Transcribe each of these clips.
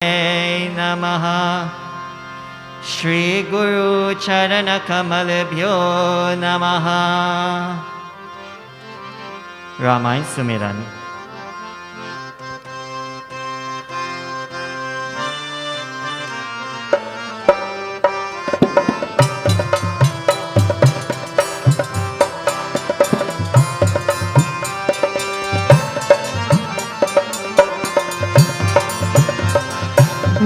नमः। श्री गुरु चरण कमलभ्यो नमः। रामायण सुमिरन।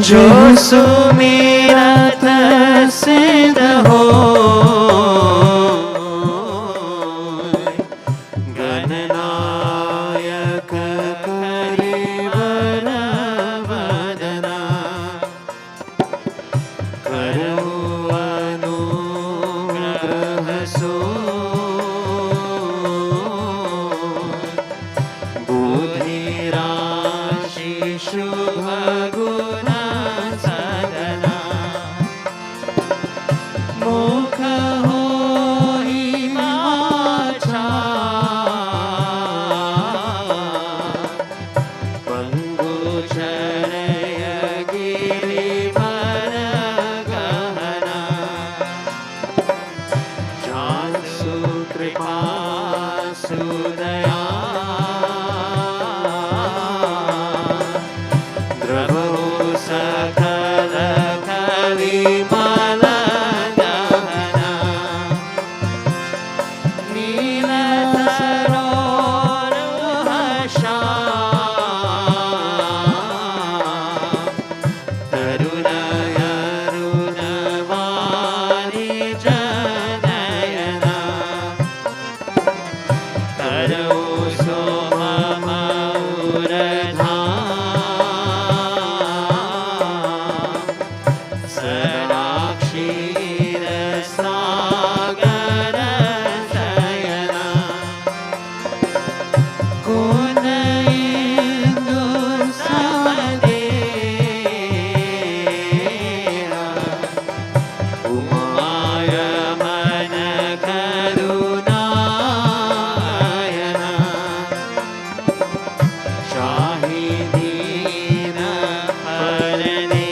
जो सुमिरत सिद्ध हो, गणनायक करिवर वदना, करो अनुग्रह सो, बुद्धि राशि शुभ गुण सदना, मुख होई माछा, पंगु चरय गिरिवर गहना, जासु कृपा सुदया, द्रवो सकल कलिमल दहना, नील सरोरुहशा, तरुण अरुण वाणिज्य नयना, करो सोम क्षीर सागर शयना, गुण इंदु समदेहा, उमाय मन करुणायना, शाही दीन हरने,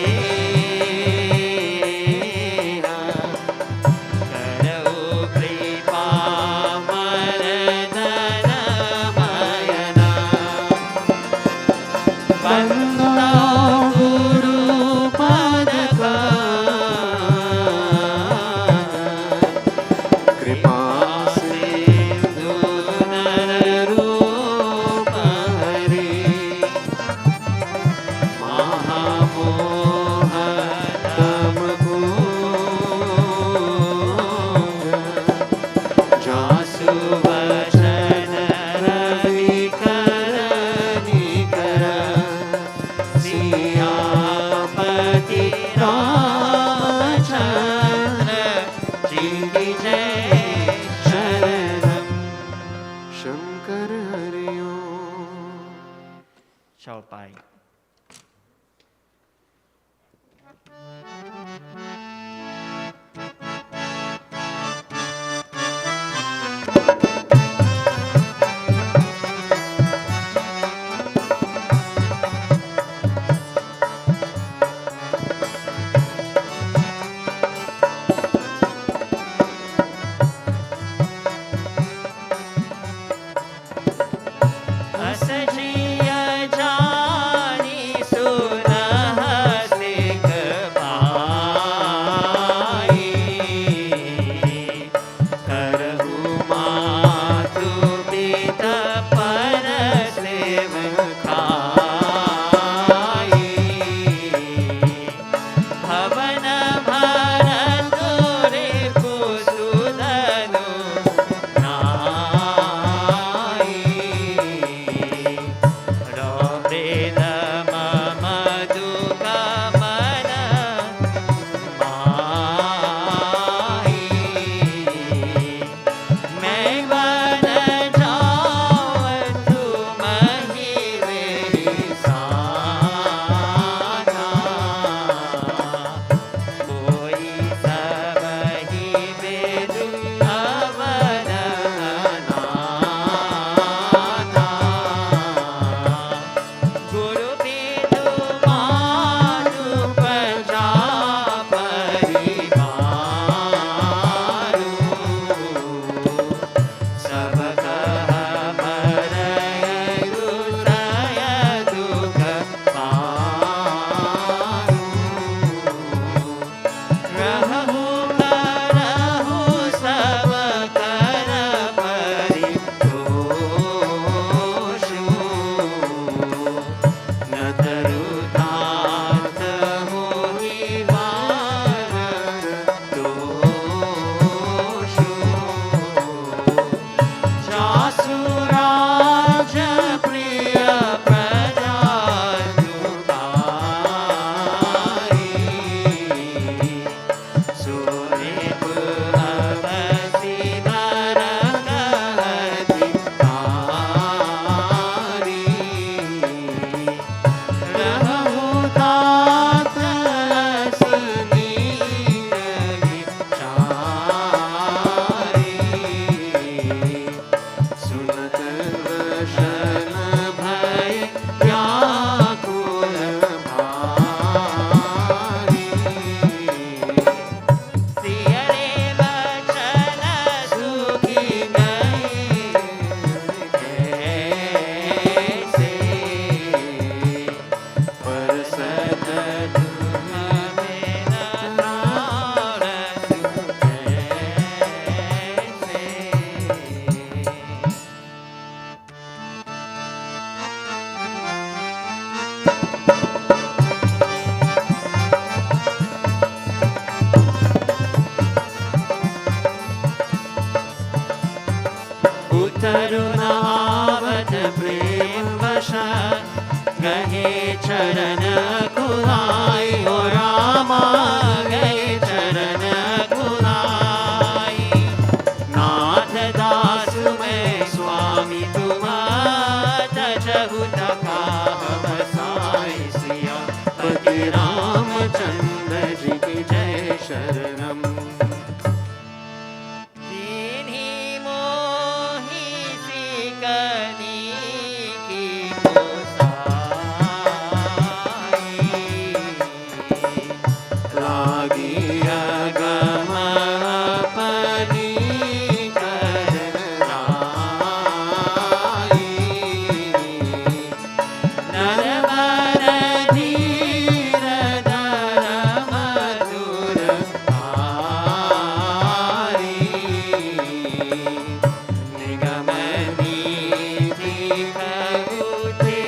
पति रामचंद्र जी की जय शरणम। दीन्ही मोहि सिकनी की गोसाई, लागी अगम अपनी करनाई, नरवर धीर धर मधुर भारी, निगम नीति कहुते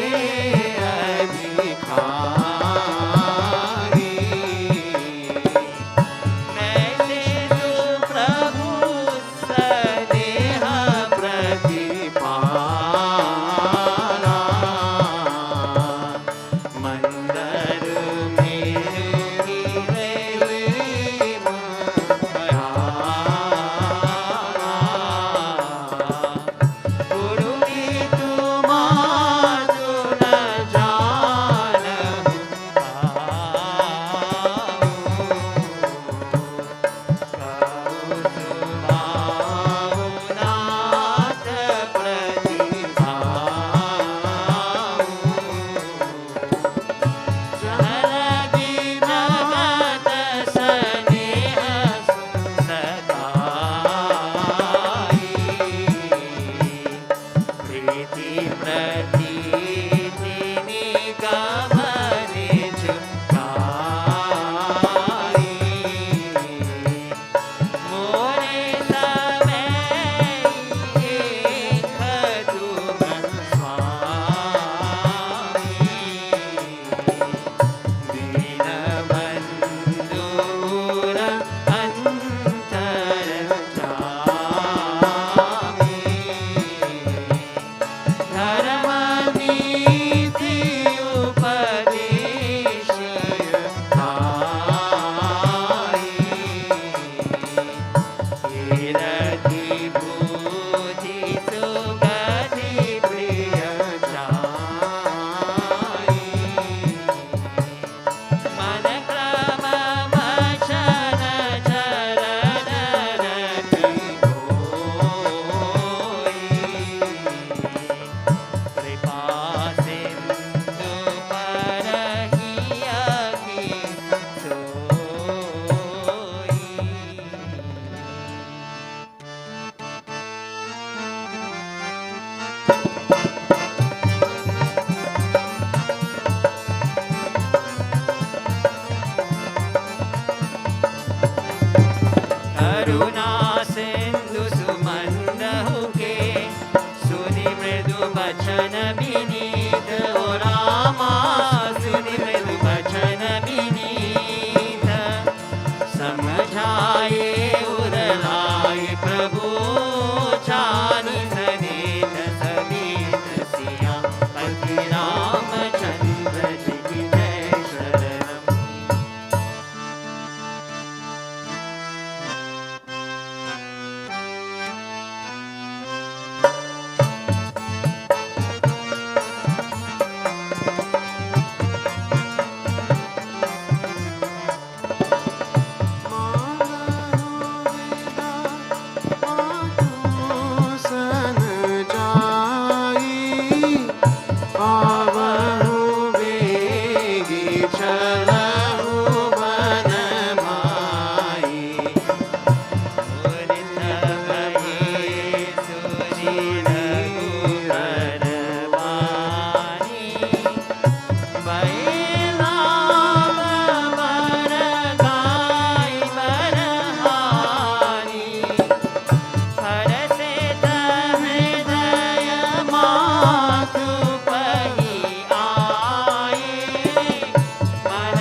अधिकारी, मैं शिशु प्रभु सदेह प्रतिपाला, मंदर मेरी गुरु तुमातु न जानहु नाथ प्रतिभाऊ, जलगी नगत स्नेह सदाई, प्रीति प्रतीति निगम निज गाई, मोरे समय एक तुम स्वामी, दीनबंधुर अंतर जामी, धर्म नीति उपदेश दाई, कीरति बुद्धि सुगति प्रिय जाई, मन क्रम वचन चरण रति होई, कृपा सिंधु परहिया की सोई। करुणा सिंधु सुमंदहु के, सुनि मृदु बचन विनीत, ओ रामा सुनि मृदु बचन विनीत, समझाए उर लाए प्रभु, जानि सनेत समेत सिया, पति रामचंद्र जी की जय शरणम। सन जाई, आवहु वेगी चलहु बन माई, मुरित भये सुनि रघुवर वाणी, बैलाम बर गाय बरहानी, हरसित हृदय मातु पहि आए, मन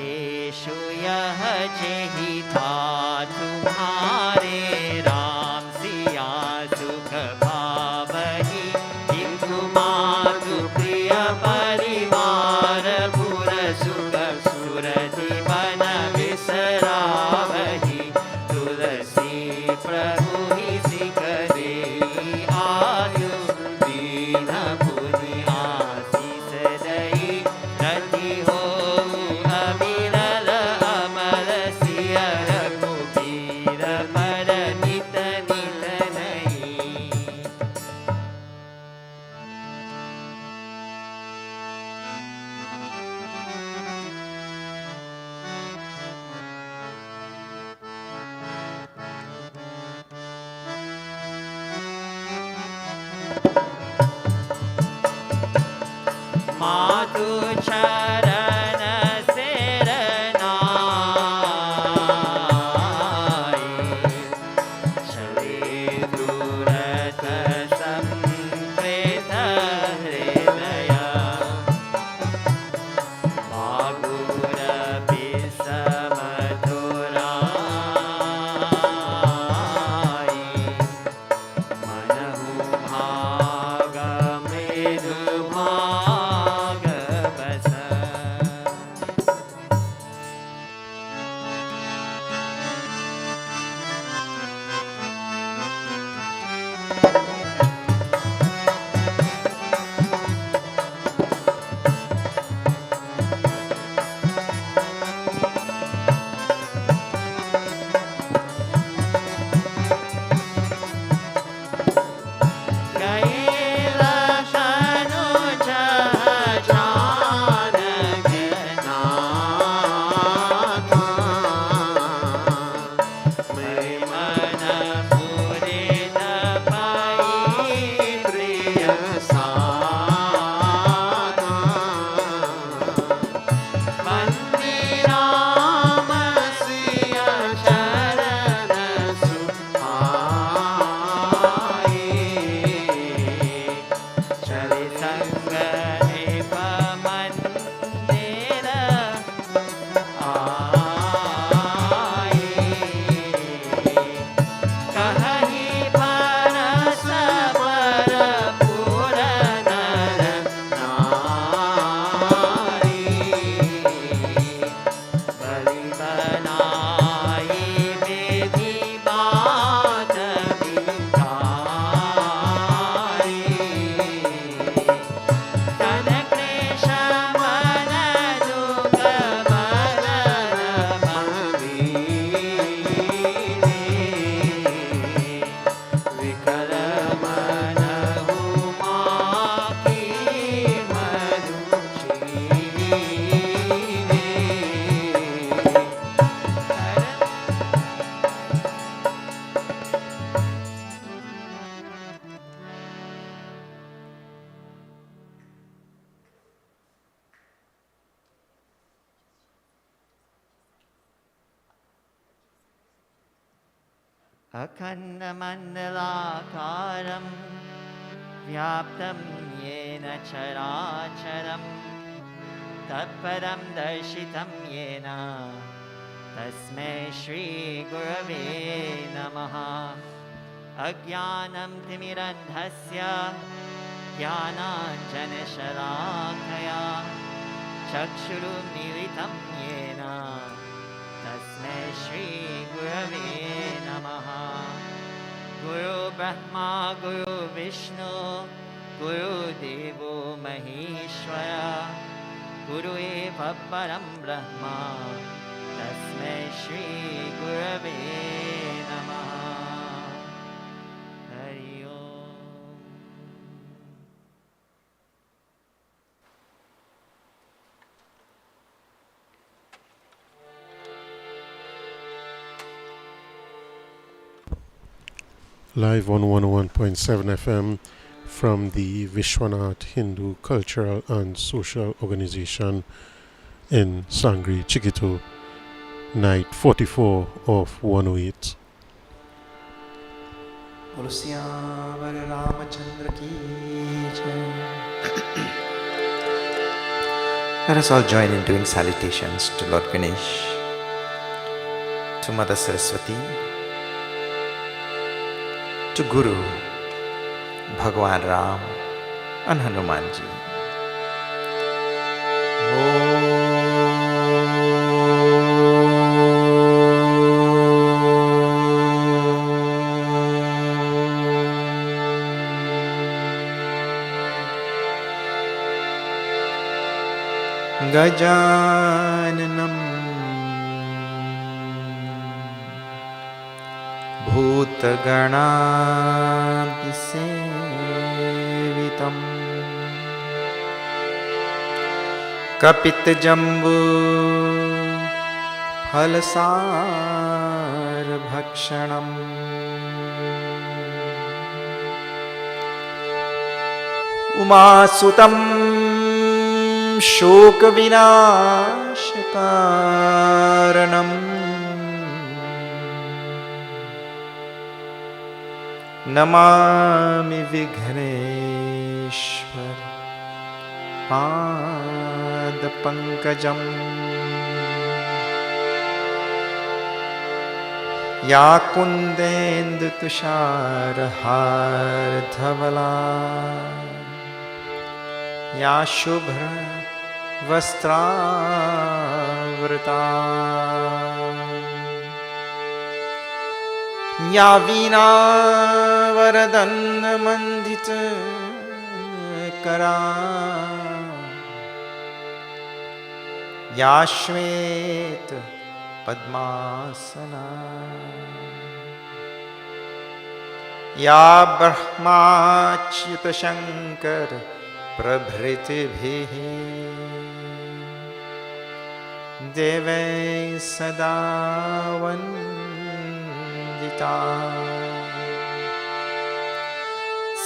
आदेशु यह जेहि था तुम्हारे राम सिया सुख पावहि हिंदु मातु प्रिय परिवार पुर सुख सुरति बन विसरावहि तुलसी प्रभु ही सिख देहि आयु दीन पुनि आशीष दई रति हो अविरल अमर सिय रघुबीर पर नित नित नहीं। मातु चरण शरणाई चले दूरथ संप्रेत हृदय बागुर विषमधुराई मनहु भाग मृदु भाग बस। अखण्डमण्डलाकारं व्याप्तं येन चराचरं तत्पदं दर्शितं येन तस्मै श्रीगुरवे नमः। अज्ञानं तिमिरन्धस्य ज्ञानाञ्जनशलाकया चक्षुरुन्मीलितं येन तस्मै श्रीगुरवे नमः। गुरु ब्रह्मा गुरु विष्णु गुरुदेवो महेश्वर गुरु एव परं ब्रह्म तस्मै श्रीगुरवे नमः। हरि ओम। Live on 101.7 FM from the Vishwanath Hindu Cultural and Social Organization in Sangri, Chiquito, night 44 of 108. बोलो श्यावर रामचंद्र की जय। Let us all join in doing salutations to Lord Ganesh, to Mother Saraswati, to Guru, Bhagwan Ram and Hanumanji. Gajananam Bhutaganasevitam Kapitjambu Phalasar Bhakshanam Umasutam शोक विनाश कारणम नमामि विघ्नेश्वर पाद पंकजम या कुंदेन्दु तुषार हार धवला या शुभ्र वस्त्रावृता या वीणा वरदन्न मंडित करा या श्वेत पद्मासना या ब्रह्माच्युत शंकर प्रभृतिभिः देवै सदा वन्दिता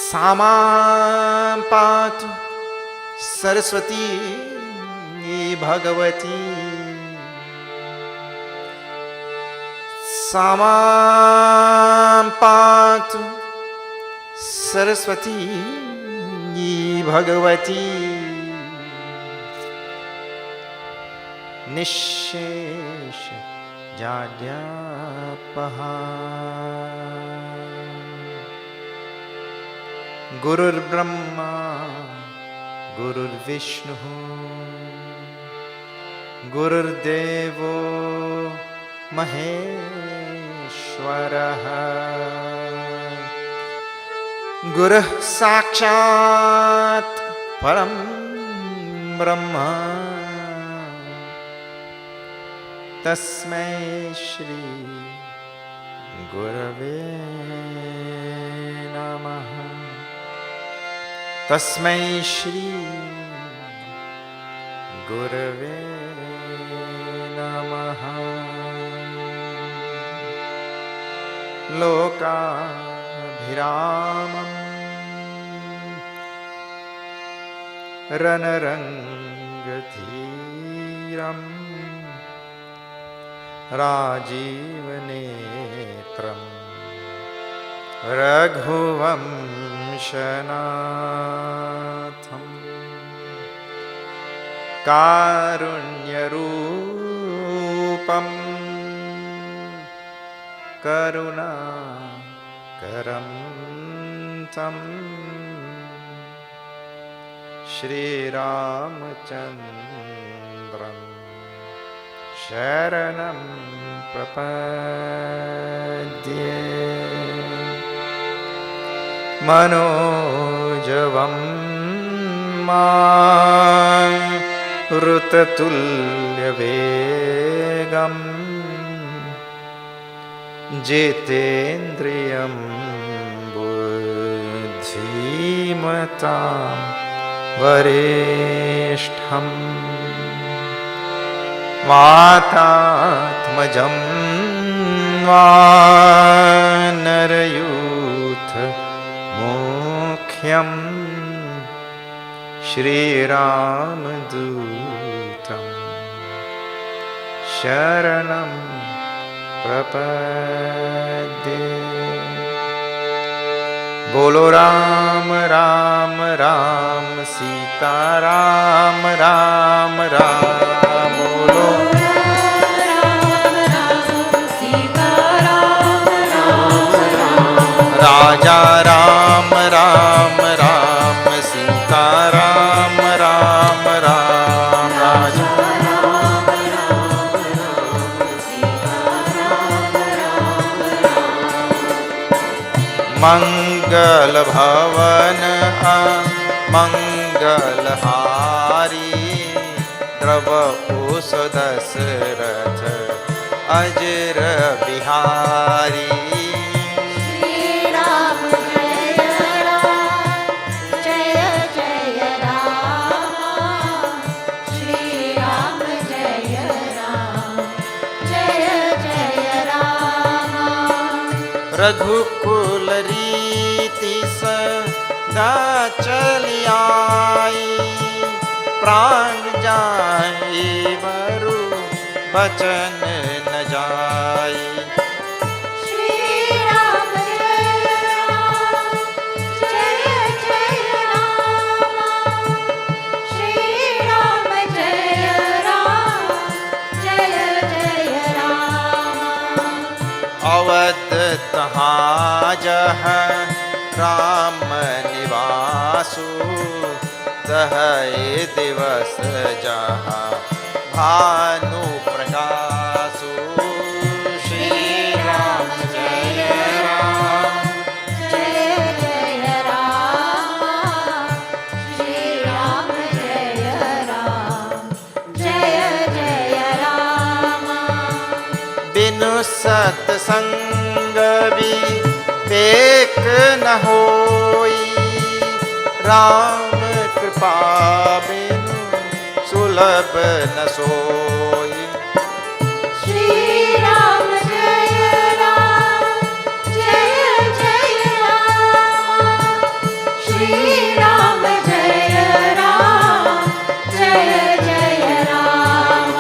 सा मां पातु सरस्वती भगवती सा मां पातु सरस्वती भगवती निःशेष जाड्यापहा गुरुर्ब्रह्मा गुरुर्विष्णुः गुरुर्देवो महेश्वरः गुरुः साक्षात् परं ब्रह्म तस्मै श्री गुरवे नमः तस्मै श्री गुरवे नमः लोकाभिरामम् रणरङ्गधीरम् राजीवनेत्रं रघुवंशनाथं कारुण्यरूपं करुणाकरं तं श्रीरामचन्द्रं शरणं प्रपद्ये मनोजवं मारुततुल्यवेगं जितेन्द्रियं बुद्धिमतां वरिष्ठं वातात्मजं वानरयूथ मुख्यं श्रीरामदूतं शरणं प्रपद्ये बोलो राम राम राम सीता राम राम राजा राम राम राम सीता राम राम राम राजा मंगल भवन मंगल हारी द्रवपुष दशरथ अजर बिहारी श्री राम जय जय राम श्री राम जय राम रघुकुल रीति सदा चली आई प्राण जाए बरु बचन न जाई श्री राम जय राम श्री राम जय राम अवध तहाँ जह राम निवासु दहै दिवस जहाँ भानु प्रकाशु श्री राम जय राम जय राम श्री राम जय राम बिनु सत्संग विवेक न होई राम कृपा बिनु सुलभ न सोई श्री राम जय राम श्री राम जय राम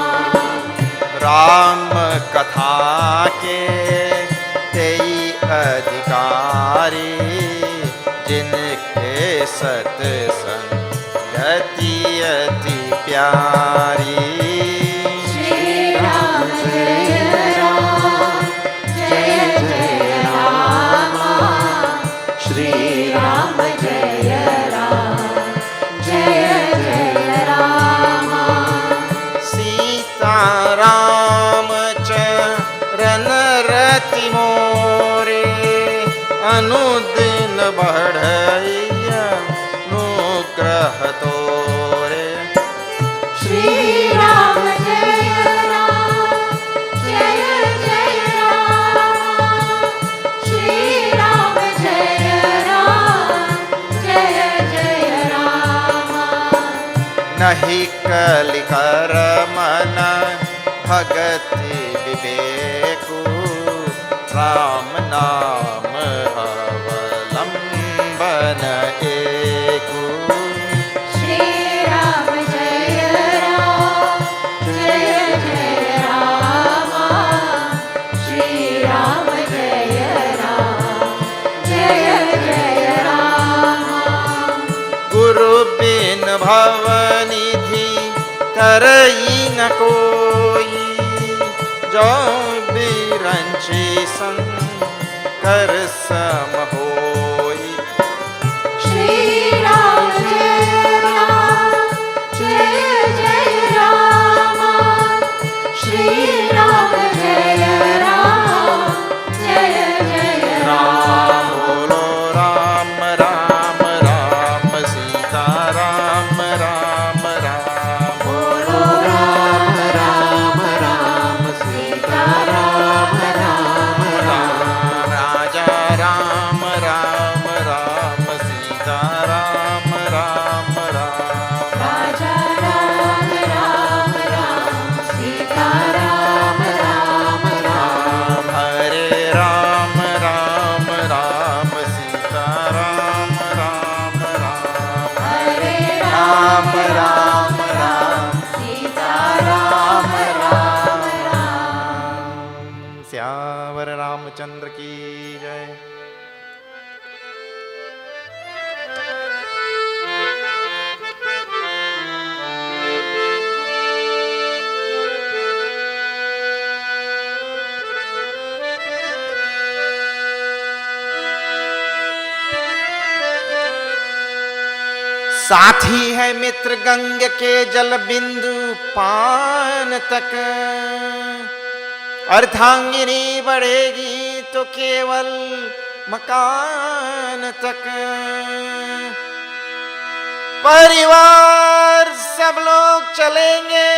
राम कथा के तेई अधिकारी जिनके सत्संगति अति प्यारी श्री राम जय राम श्री राम जय राम सीता राम चरण रति मोरे अनुदिन बढ़ैया अनुग्रह तोरे श्री राम जय राम श्री राम जय राम नहीं कलिकर मन भगति विवेकु राम नाम अवलंबन एकु श्री राम जय राम श्री राम जय राम गुरु बिन भवनिधि तरई न कोई जो बिरंची संकर सम होई श्री राम जय राम श्री राम जय राम बोलो राम राम राम सीता राम राम राम बोलो राम राम राम सीता राम राम राम राजा राम राम राम सीता राम राम राम राजा राम राम राम सीता राम राम राम हरे राम राम राम सीता राम राम राम हरे राम राम राम सीता राम राम श्यावर रामचंद्र की जय। साथी है मित्र गंग के जल बिंदु पान तक, अर्धांगिनी बढ़ेगी तो केवल मकान तक। परिवार सब लोग चलेंगे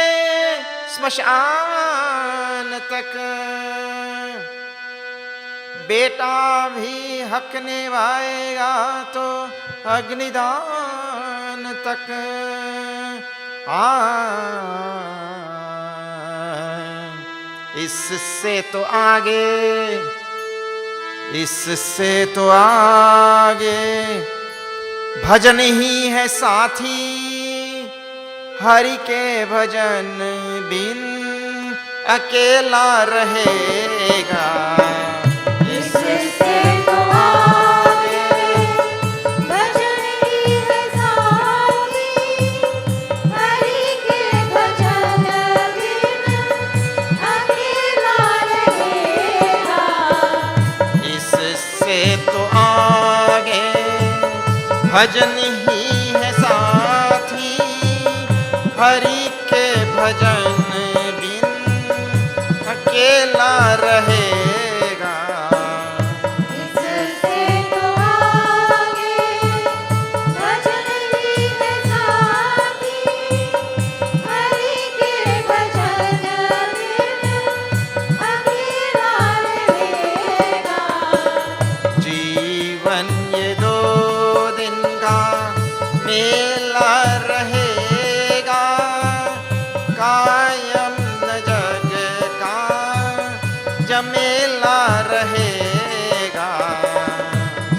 स्मशान तक, बेटा भी हक निभाएगा तो अग्निदान तक। इससे तो आगे, इससे तो आगे भजन ही है साथी, हरि के भजन बिन अकेला रहेगा। इससे तो आगे भजन ही है साथी, हरि के भजन बिन अकेला रहेगा। इससे तो आगे भजन ही है साथी, हरि के भजन बिन अकेला रहेगा। इससे तो आगे भजन ही है साथी, हरि के भजन बिन अकेला रहेगा। जीवन ये 2 दिन का मेला रहेगा, कायम न जग का जमेला रहेगा।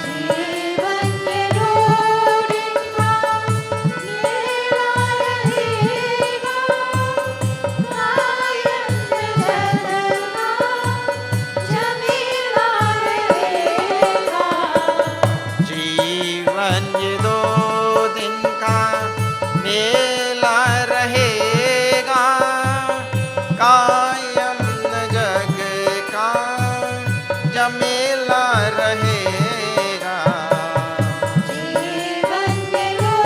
जीवन के 2 दिन का मेला रहेगा, कायम जग का जमेला रहेगा। जीवन ये 2 दिन का मेला रहेगा, कायम न जग का जमेला रहेगा। जीवन के 2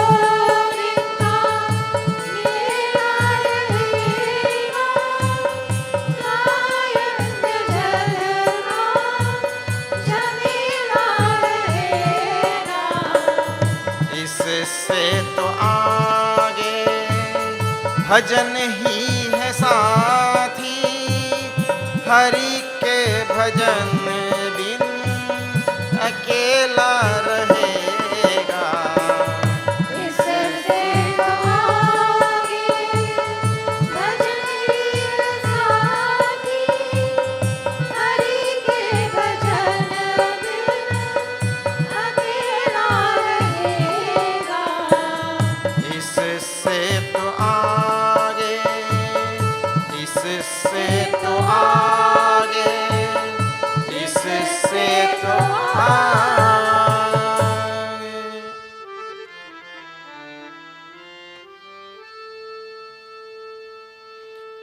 दिन का मेला रहेगा, कायम जग का जमेला रहेगा। इससे तो आगे भजन ही है साथी, हरि के भजन बिन अकेला रहेगा। इससे तो आगे भजन ही है साथी, हरि के भजन बिन अकेला रहेगा। इससे तो आगे, इससे तो आगे, इससे तो आगे।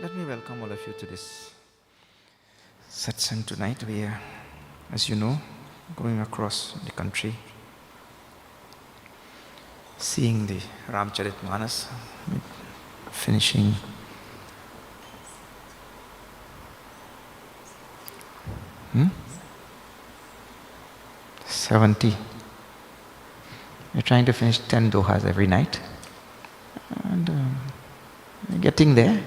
Let me welcome all of you to this satsang tonight. We are, as you know, going across the country, seeing the Ramcharitmanas, finishing Hmm? 70. We're trying to finish 10 Dohas every night. And we're getting there.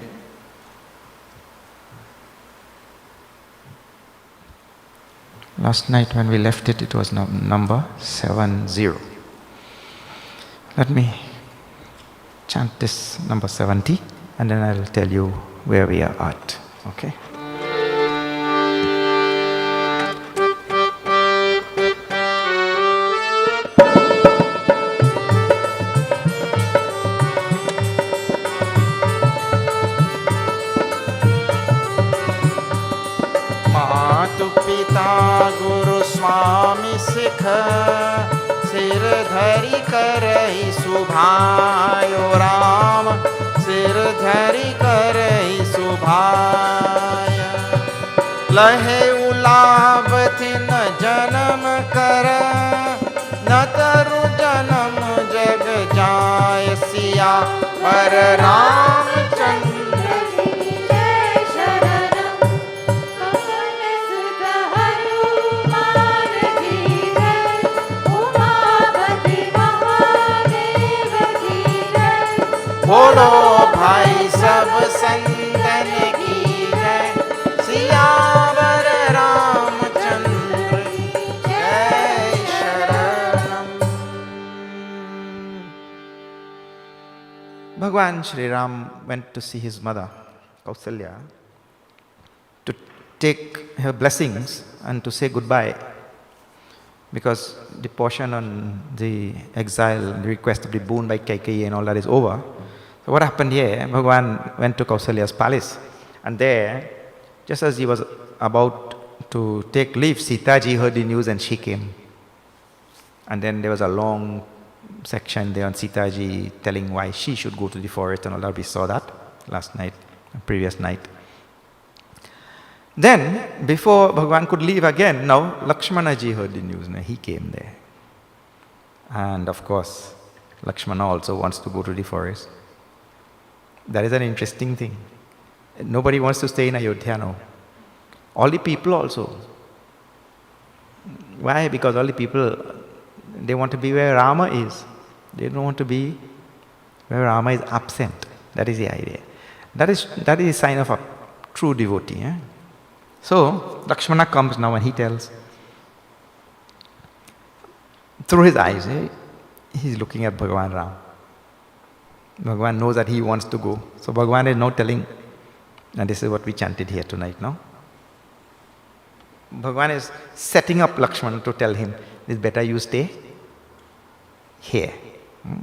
Last night when we left it, it was number 70. Let me chant this number 70 and then I'll tell you where we are at. Okay? मातु पिता गुरु स्वामी सिख सिर धरि करहि सुभायो राम सिर धरि करहि सुभाय लहे उलाभ thin जन्म कर न तरु जन्म जग जान सियावर रामचंद्र की जय शरणम पवन सुत हनुमान की जय उमापति महादेव की जय बोलो भाई सब संतन की जय सियावर रामचंद्र की जय शरणम। Bhagwan Shri Ram went to see his mother, Kausalya, to take her blessings and to say goodbye, because the portion on the exile, the request of the boon by Kaikeyi and all that is over. So what happened here, Bhagwan went to Kausalya's palace, and there, just as he was about to take leave, Sitaji heard the news and she came. And then there was a long section there on Sitaji telling why she should go to the forest and all that. We saw that last night, previous night. Then, before Bhagwan could leave again, now Lakshmana ji heard the news and he came there. And of course, Lakshmana also wants to go to the forest. That is an interesting thing. Nobody wants to stay in Ayodhya now. All the people also. Why? Because all the people, they want to be where Rama is. They don't want to be where Rama is absent. That is the idea. That is a sign of a true devotee. Eh? So, Lakshmana comes now and he tells, through his eyes, he's looking at Bhagavan Ram. Bhagavan knows that he wants to go. So Bhagavan is now telling, and this is what we chanted here tonight now. Bhagavan is setting up Lakshmana to tell him, it's better you stay here.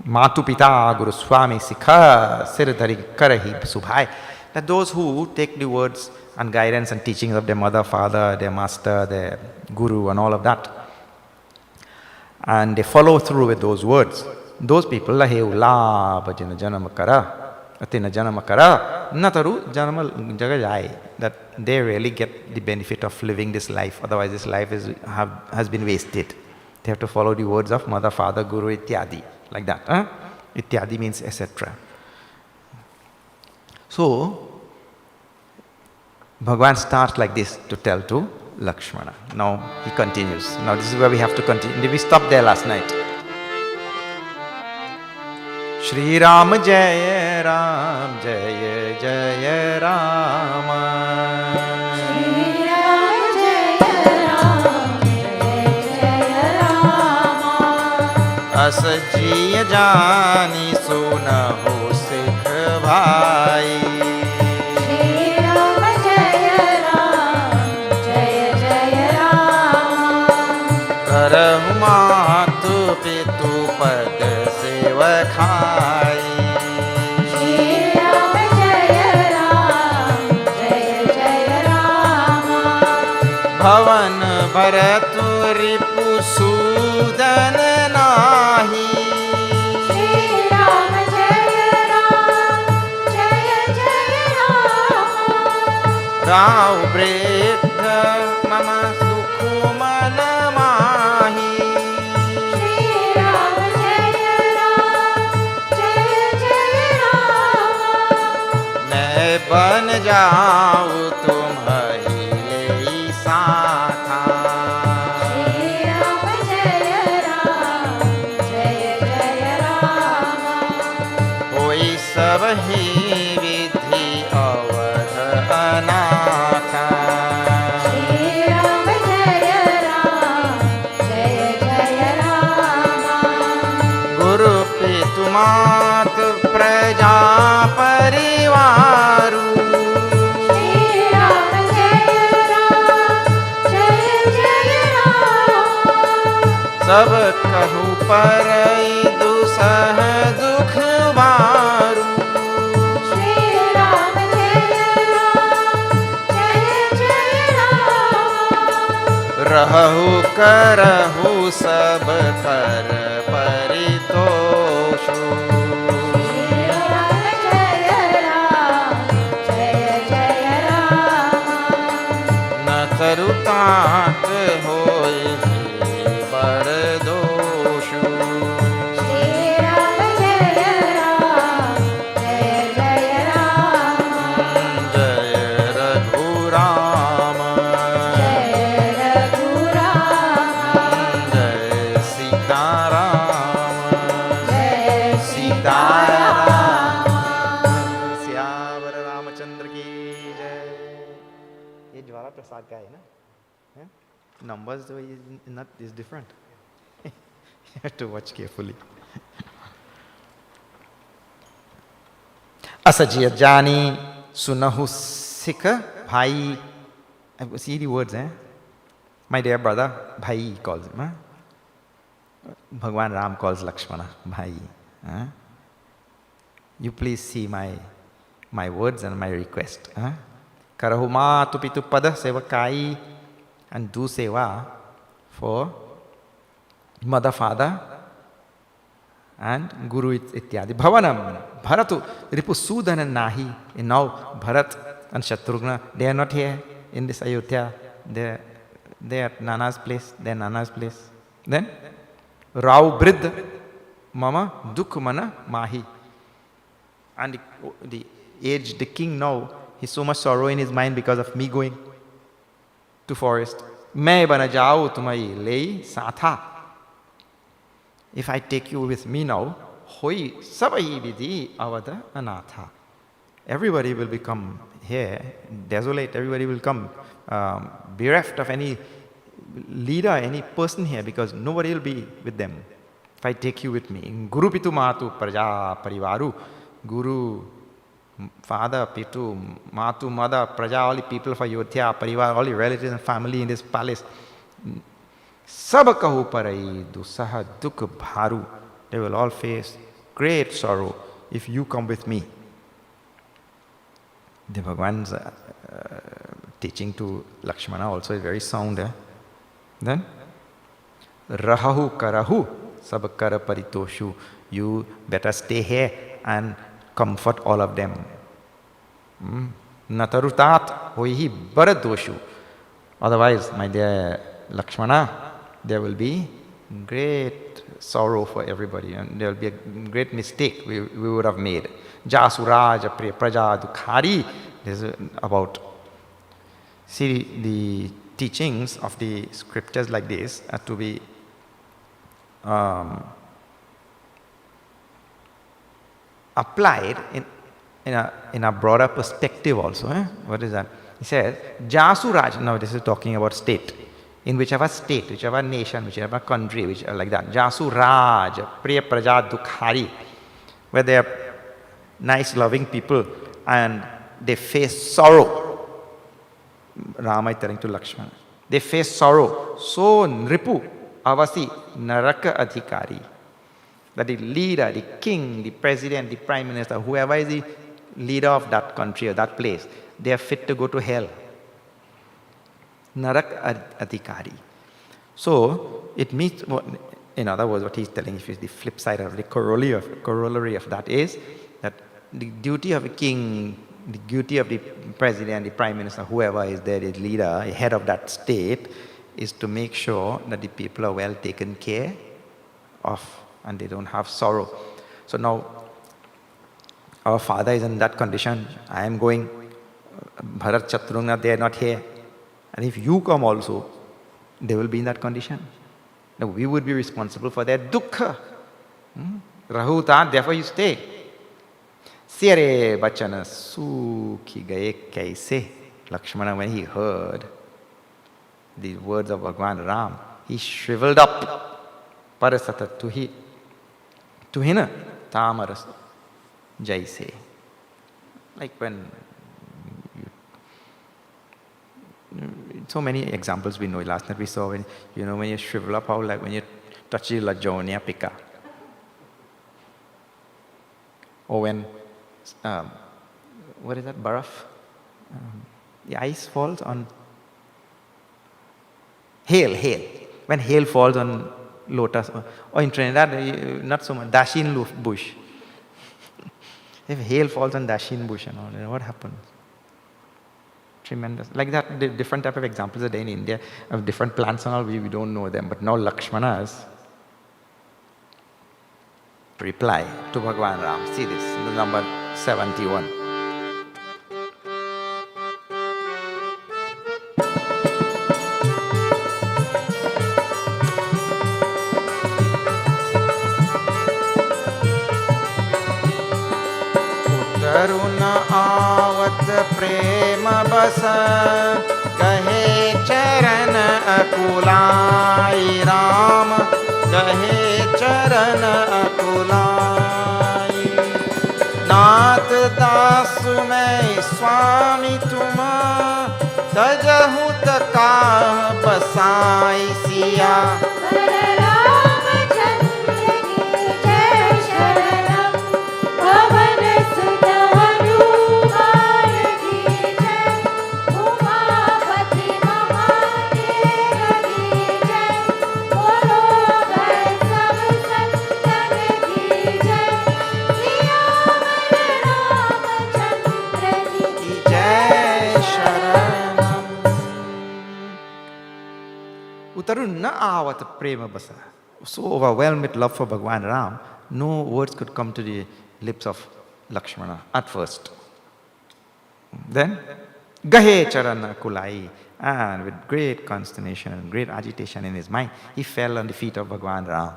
Matu pita guru swami sikha sirdhari karahi subhai. That those who take the words and guidance and teachings of their mother, father, their master, their guru and all of that, and they follow through with those words, those people, lahe ula bhajana janamakara, atina janamakara, nataru janamajagajai, that they really get the benefit of living this life, otherwise this life has been wasted. They have to follow the words of mother, father, guru, ityadi, like that. Ityadi means etc. So, Bhagavan starts like this to tell to Lakshmana. Now he continues. Now this is where we have to continue. We stopped there last night. Shri Ram Jaya Ram Jaya Jaya Rama. Shri Ram Jaya Ram Jaya Jaya Rama. As jiya jani sunaho sikh bhai. Shri Ram Jaya Ram Jaya Jaya Rama. Karahu matu pitu pad sevakhai. Shri Ram Jaya Ram Jaya Jaya Rama. Bhavan bharatu ripu sudan nahi. Shri Ram Jaya Ram Jaya Jaya Rama. Rao bredha mama sukhuman mahi. Shri Ram Jaya Ram Jaya Jaya Rama. Main ban jaau tumhari lehi saatha. Shri Ram Jaya Ram Jaya Jaya Rama. Hoi sab hi vidhi avadh anatha. Shri Ram Jaya Ram Jaya Jaya Rama. Guru pitu mat praja parivaru. Shri Ram Jaya Ram Jaya Jaya Rama. Sab kahu parai dusah dukh baru. Shri Ram Jaya Ram Jaya Jaya Rama. Rahu karahu sab kar paritoshu. Shri Ram Jaya Ram Jaya Jaya Rama. Na tarutat hoy bardoshu. Shri Ram Jaya Ram Jaya Ramchandra की जय. ये ज्वाला प्रसाद का है ना? Numbers is different. You have to watch carefully. Asajiya jani sunahu sikha bhai. See the words, My dear brother, bhai he calls him. Bhagwan Ram calls Lakshmana bhai. You please see my words and my request. Karahuma tupitu pada sevakai, and do seva for mother, father, and guru ityadi. Bhavanam, Bharatu, Ripu Sudan and Nahi. And now Bharat and Shatrugna, they are not here in this Ayodhya. They are at Nana's place. They are Nana's place. Then Rao Brid, Mama Dukh Mana Mahi. And the aged king now, he's so much sorrow in his mind because of me going to forest. Main bana jao tumhai lei satha. If I take you with me now, hoi sabai vidhi avada anatha. Everybody will become here desolate. Everybody will come bereft of any leader, any person here, because nobody will be with them. If I take you with me, Guru Pitu Matu Praja Parivaru, Guru, father, Pitu, Matu, mother, Praja, all the people of Ayodhya, Parivar, all the relatives and family in this palace. Sabakahu parai dusaha dukh bharu. They will all face great sorrow if you come with me. The Bhagwan's teaching to Lakshmana also is very sound. Then, Rahahu karahu sabakara paritoshu. You better stay here and comfort all of them. Natarutat hoihi baradoshu. Otherwise, my dear Lakshmana, there will be great sorrow for everybody, and there will be a great mistake we would have made. Jasuraja priya praja dukhari. This is about, see, the teachings of the scriptures like this are to be applied in a broader perspective also. What is that? He says, Jasuraj, now this is talking about state. In whichever state, whichever nation, whichever country, which are like that. Jasuraj, Priya Praja Dukhari, where they are nice, loving people and they face sorrow. Rama is telling to Lakshmana. They face sorrow. So Nripu, Avasi, Naraka Adhikari. That the leader, the king, the president, the prime minister, whoever is the leader of that country or that place, they are fit to go to hell. Narak Adhikari. So, it means, in other words, what he's telling, if it's the flip side of the corollary of that is that the duty of a king, the duty of the president, the prime minister, whoever is there, the leader, the head of that state, is to make sure that the people are well taken care of and they don't have sorrow. So now, our father is in that condition. I am going. Bharat, Shatrugna, they are not here. And if you come also, they will be in that condition. Now we would be responsible for their dukkha. Rahuta, therefore you stay. Sire bachana sukhi gaye kaise. Lakshmana, when he heard the words of Bhagwan Ram, he shriveled up. Parasata tuhina tamaras jaise. Like when so many examples we know. Last night we saw when you shrivel up, how like when you touch the lajonia pika, or when what is that, baraf? The ice falls on hail. When hail falls on lotus, or in Trinidad, not so much, dashin bush. If hail falls on dashin bush and all, what happens? Tremendous. Like that, different type of examples are there in India of different plants and all, we don't know them. But now Lakshmana's reply to Bhagwan Ram. See this, the number 71. Taruna avat प्रेम बस कहे चरण अकुलाई राम कहे चरण अकुलाई नाथ दासु मैं स्वामी तुम तजहु तका बसाई Siya Utarun na avat prema basa. So overwhelmed with love for Bhagwan Ram, no words could come to the lips of Lakshmana at first. Then, Gahe Charana Kulai, and with great consternation and great agitation in his mind, he fell on the feet of Bhagwan Ram.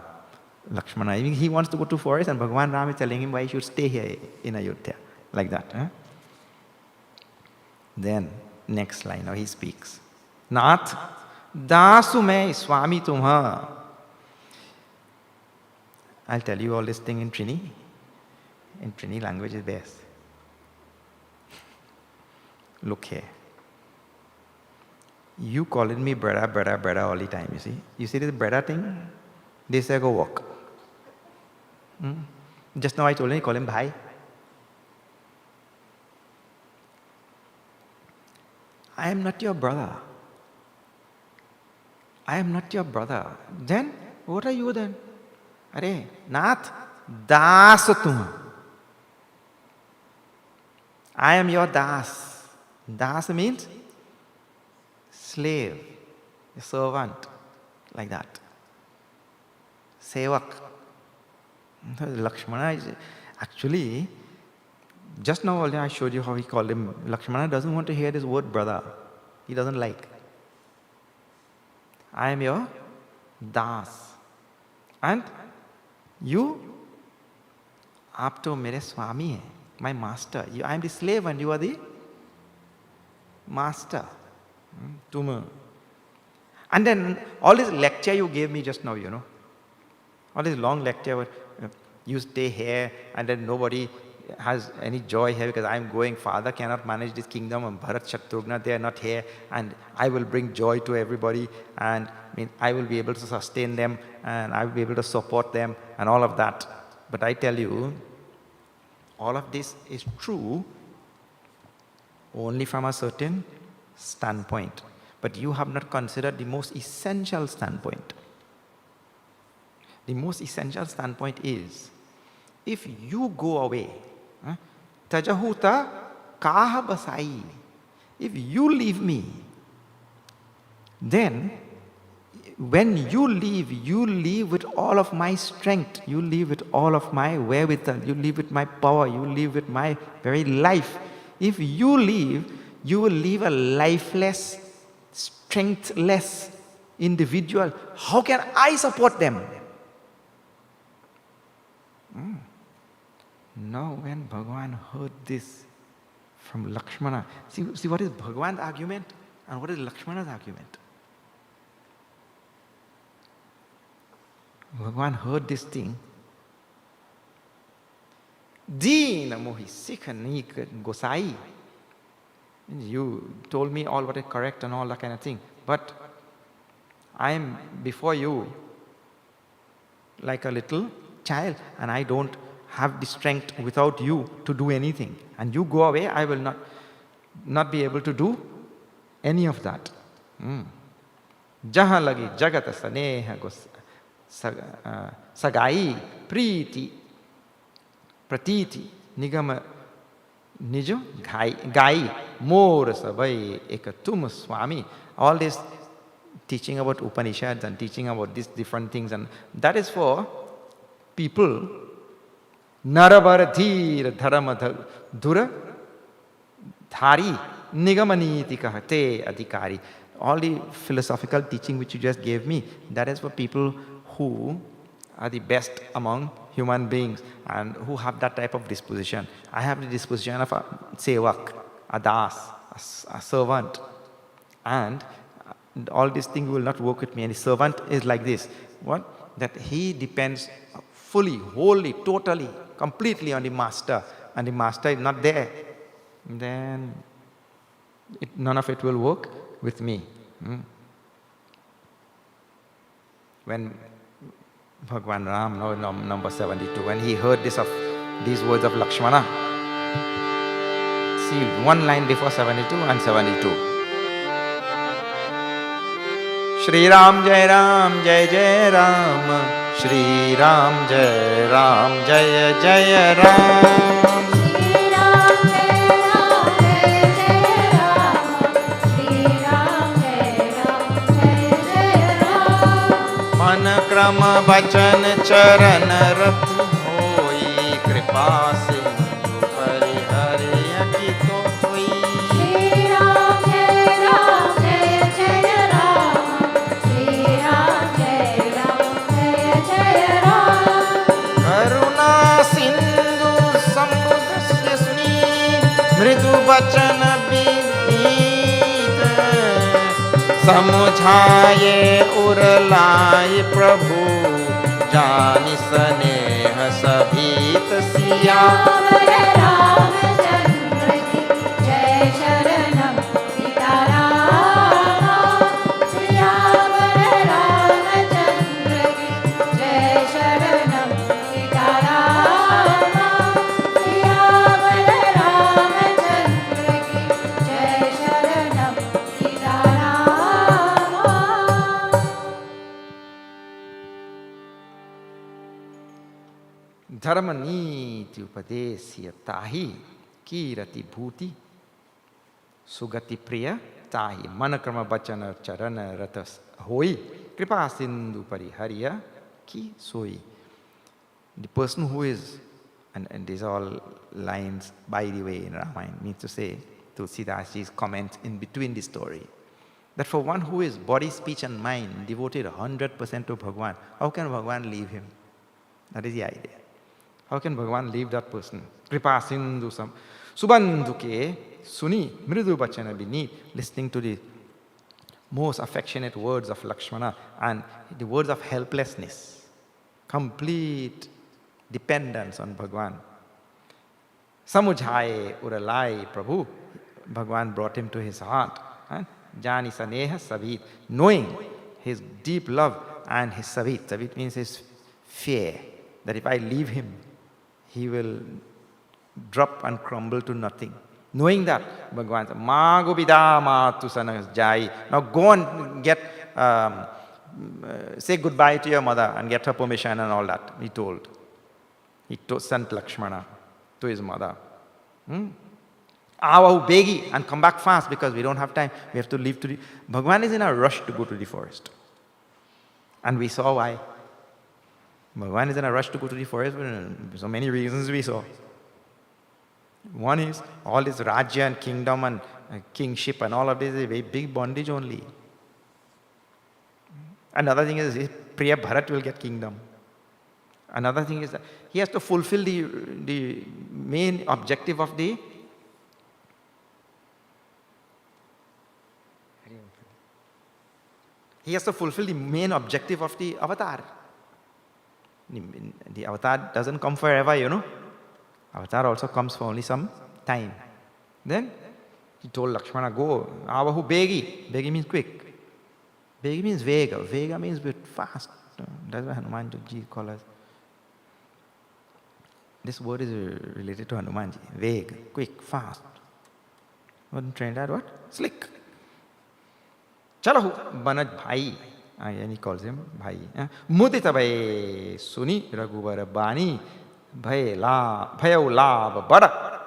Lakshmana, he wants to go to forest and Bhagwan Ram is telling him why he should stay here in Ayodhya. Like that. Then, next line, now he speaks. Nath, Dasu mein Swami tumha. I'll tell you all this thing in Trini. In Trini language is best. Look here. You calling me brother, brother, brother all the time, you see. You see this brother thing? They say go walk. Just now I told him, call him bhai. I am not your brother. I am not your brother. Then, what are you then? Are, Nath, Das tum. I am your Das. Das means slave, a servant, like that. Sevak. Lakshmana is actually, just now I showed you how he called him. Lakshmana doesn't want to hear this word brother. He doesn't like. I am your Das. And you, aap to mere Swami hai, my master. I am the slave and you are the master. Tum. And then all this lecture you gave me just now, all this long lecture, you stay here and then nobody has any joy here because I am going, father cannot manage this kingdom and Bharat Shatrugna, they are not here and I will bring joy to everybody and I will be able to sustain them and I will be able to support them and all of that. But I tell you, all of this is true only from a certain standpoint. But you have not considered the most essential standpoint. The most essential standpoint is, if you go away, tajahuta kaha basai, if you leave me, then when you leave with all of my strength, you leave with all of my wherewithal, you leave with my power, you leave with my very life. If you leave, you will leave a lifeless, strengthless individual. How can I support them? Now when Bhagavan heard this from Lakshmana, see what is Bhagavan's argument and what is Lakshmana's argument. Bhagavan heard this thing. Dina mohi sikha gosai. You told me all what is correct and all that kind of thing. But I am before you like a little child and I don't have the strength without you to do anything. And you go away, I will not be able to do any of that. Jaha lagi jagata saneha sagai priti pratiti nigama nijo gai more sabai ekatum swami. All this teaching about Upanishads and teaching about these different things, and that is for people Naravar dhir dharma dhura dhari nigamaniti kahate adhikari. All the philosophical teaching which you just gave me, that is for people who are the best among human beings and who have that type of disposition. I have the disposition of a sevak. a das, a servant. And all these things will not work with me. And the servant is like this. What? That he depends fully, wholly, totally, completely on the master. And the master is not there. Then none of it will work with me. When Bhagwan Ram, number 72, when he heard these words of Lakshmana, see one line before 72 and 72. Shri Ram Jai Ram Jai Jai Ram, Shri Ram Jai Ram Jai Jai Ram. मन क्रम बचन चरण रत होई, कृपा सिंधु परिहरि की तो होई। श्री राम जय जय राम, श्री राम जय जय राम। करुणा सिंधु समुद्र सुनी, मृदु बचन समुझाए उरलाए प्रभु, जानि स्नेह सभीत सिया। रामचंद्र की जय शरणम सीताराम, सियावर रामचंद्र की जय शरणम सीताराम, सियावर रामचंद्र की जय शरणम सीताराम। धर्म नीति उपदेश्य ताहि, कीरति भूति सुगति प्रिय ताहि। मन क्रम बचन चरण रत होई, कृपा सिंधु परिहरिय की सोई. The person who is, and these are all lines by the way in Ramayana, means to say, Tulsidasji's comments in between the story, that for one who is body, speech and mind devoted 100% to Bhagwan, how can Bhagwan leave him? That is the idea. How can Bhagwan leave that person? Kripa sindhu sam subandhuke suni mridu bachana bini, listening to the most affectionate words of Lakshmana and the words of helplessness, complete dependence on Bhagwan. Samujhaye uralai Prabhu, Bhagwan brought him to his heart. Jani saneha savit, knowing his deep love and his savit. Savit means his fear, that if I leave him, he will drop and crumble to nothing. Knowing that, Bhagwan said, Ma gobida ma tu sanas jai. Now go and get, say goodbye to your mother and get her permission and all that, he told. He sent Lakshmana to his mother. Avahu begi, and come back fast because we don't have time. We have to leave to the... Bhagwan is in a rush to go to the forest. And we saw why. Bhagwan is in a rush to go to the forest for so many reasons we saw. One is all this Rajya and kingdom and kingship and all of this is a very big bondage only. Another thing is Priya Bharat will get kingdom. Another thing is that he has to fulfill the main objective of the avatar. The avatar doesn't come forever, you know. Avatar also comes for only some time. Then he told Lakshmana, go. Avahu begi. Begi means quick. Begi means vega. Vega means fast. That's why Hanumanji calls us. This word is related to Hanumanji. Veg, quick, fast. What in Trinidad, what? Slick. Chalahu banaj bhai. And he calls him bhai. Mudita bhai suni raghuvar bani bhai bhayau lab bada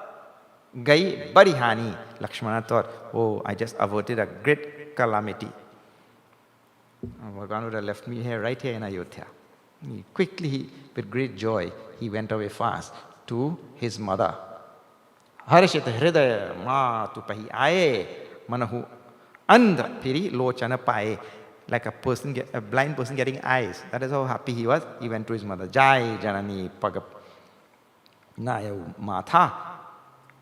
gai bari hani. Lakshmana thought, oh, I just averted a great calamity. Bhagwan would have left me here, right here in Ayodhya. Quickly, with great joy, he went away fast to his mother. Harshit hridaya ma tu pahi aaye manahu andha piri lochana paye. Like a blind person getting eyes. That is how happy he was. He went to his mother. Jai janani pagap naya matha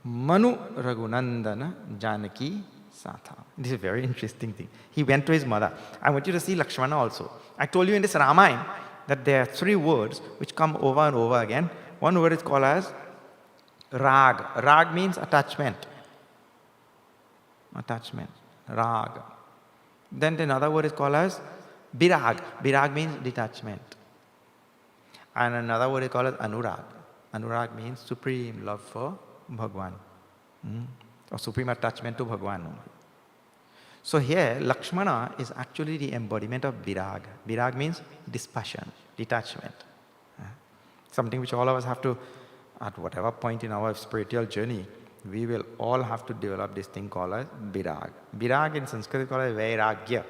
Manu Raghunandana Janaki Satha. This is a very interesting thing. He went to his mother. I want you to see Lakshmana also. I told you in this Ramayana that there are 3 words which come over and over again. One word is called as rag. Rag means attachment. Attachment. Rag. Then another word is called as birag. Birag means detachment. And another word is called as anurag. Anurag means supreme love for Bhagwan. Or supreme attachment to Bhagwan. So here, Lakshmana is actually the embodiment of birag. Birag means dispassion, detachment. Something which all of us have to, at whatever point in our spiritual journey, we will all have to develop this thing called as birag. Birag in Sanskrit is called as vairagya.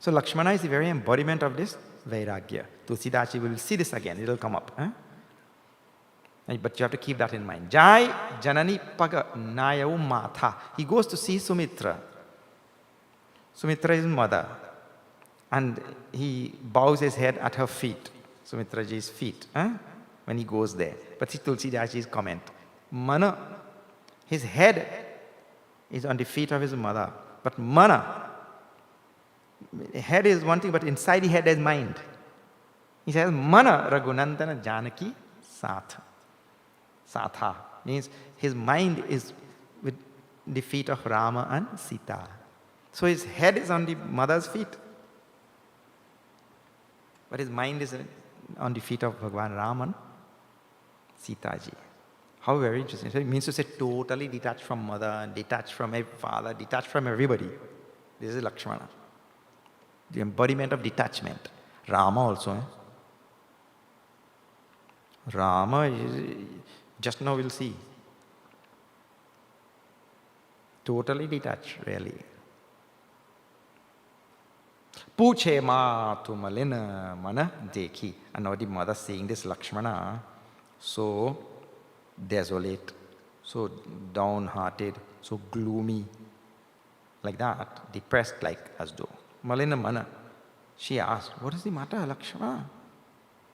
So Lakshmana is the very embodiment of this vairagya. Tulsidashi will see this again, it will come up. But you have to keep that in mind. Jai Janani Paga Nayau Matha. He goes to see Sumitra. Sumitra is his mother. And he bows his head at her feet. Sumitraji's feet. When he goes there. But see Tulsidashi's comment. Mana, his head is on the feet of his mother. But Mana, head is one thing, but inside the head is mind. He says, Mana Raghunandana Janaki Satha. Satha means his mind is with the feet of Rama and Sita. So his head is on the mother's feet. But his mind is on the feet of Bhagwan Rama and Sita ji. How very interesting. So it means to say totally detached from mother, detached from father, detached from everybody. This is Lakshmana. The embodiment of detachment. Rama also. Rama is, just now we'll see. Totally detached, really. Puche ma tu malina mana dekhi. And now the mother saying this, Lakshmana, so desolate, so downhearted, so gloomy, like that, depressed like as though. Malina mana. She asked, what is the matter, Lakshmana?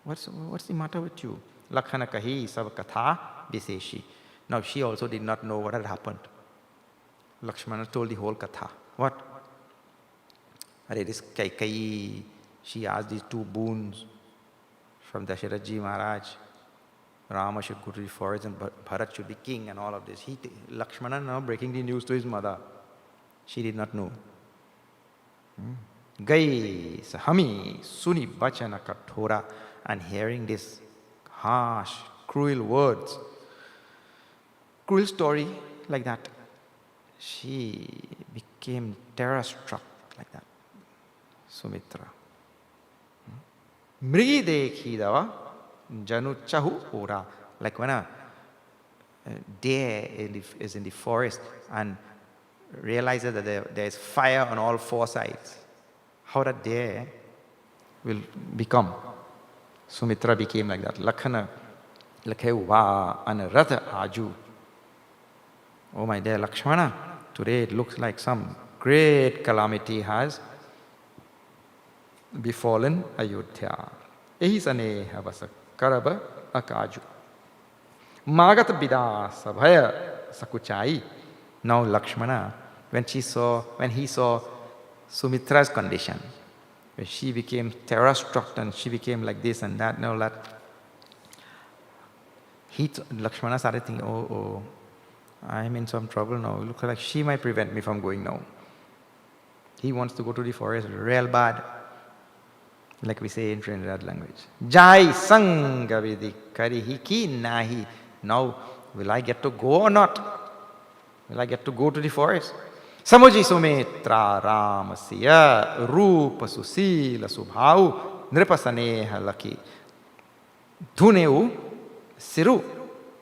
What's the matter with you? Lakhana kahi sab katha biseshi. Now she also did not know what had happened. Lakshmana told the whole katha. What? This Kaikeyi, she asked these 2 boons from Dasharatha Ji Maharaj. Rama should go to the forest and Bharat should be king and all of this. Lakshmana now breaking the news to his mother. She did not know. Gai sahami suni bachana kathora. And hearing this harsh, cruel words, cruel story like that, she became terror-struck like that. Sumitra. Mrigi dekhi dava janu chahu ora. Like when a deer is in the forest and realizes that there is fire on all 4 sides. How that deer will become. Sumitra became like that. Lakhana, Lakheva, Anaratha Aju. Oh my dear Lakshmana, today it looks like some great calamity has befallen Ayodhya. Ehisane havasa karaba akaju. Magat bida sabhaya sakuchai. Now Lakshmana, when he saw Sumitra's condition, she became terror-struck and she became like this and that and all that. Lakshmana started thinking, oh, I'm in some trouble now. It looks like she might prevent me from going now. He wants to go to the forest real bad, like we say in Trinidad language. Jai sanga vidi karihi ki nahi. Now, will I get to go or not? Will I get to go to the forest? Samuji Sumitra Ramasya Rupa Susila Subhau Nripasaneha Laki Dhuneu Siru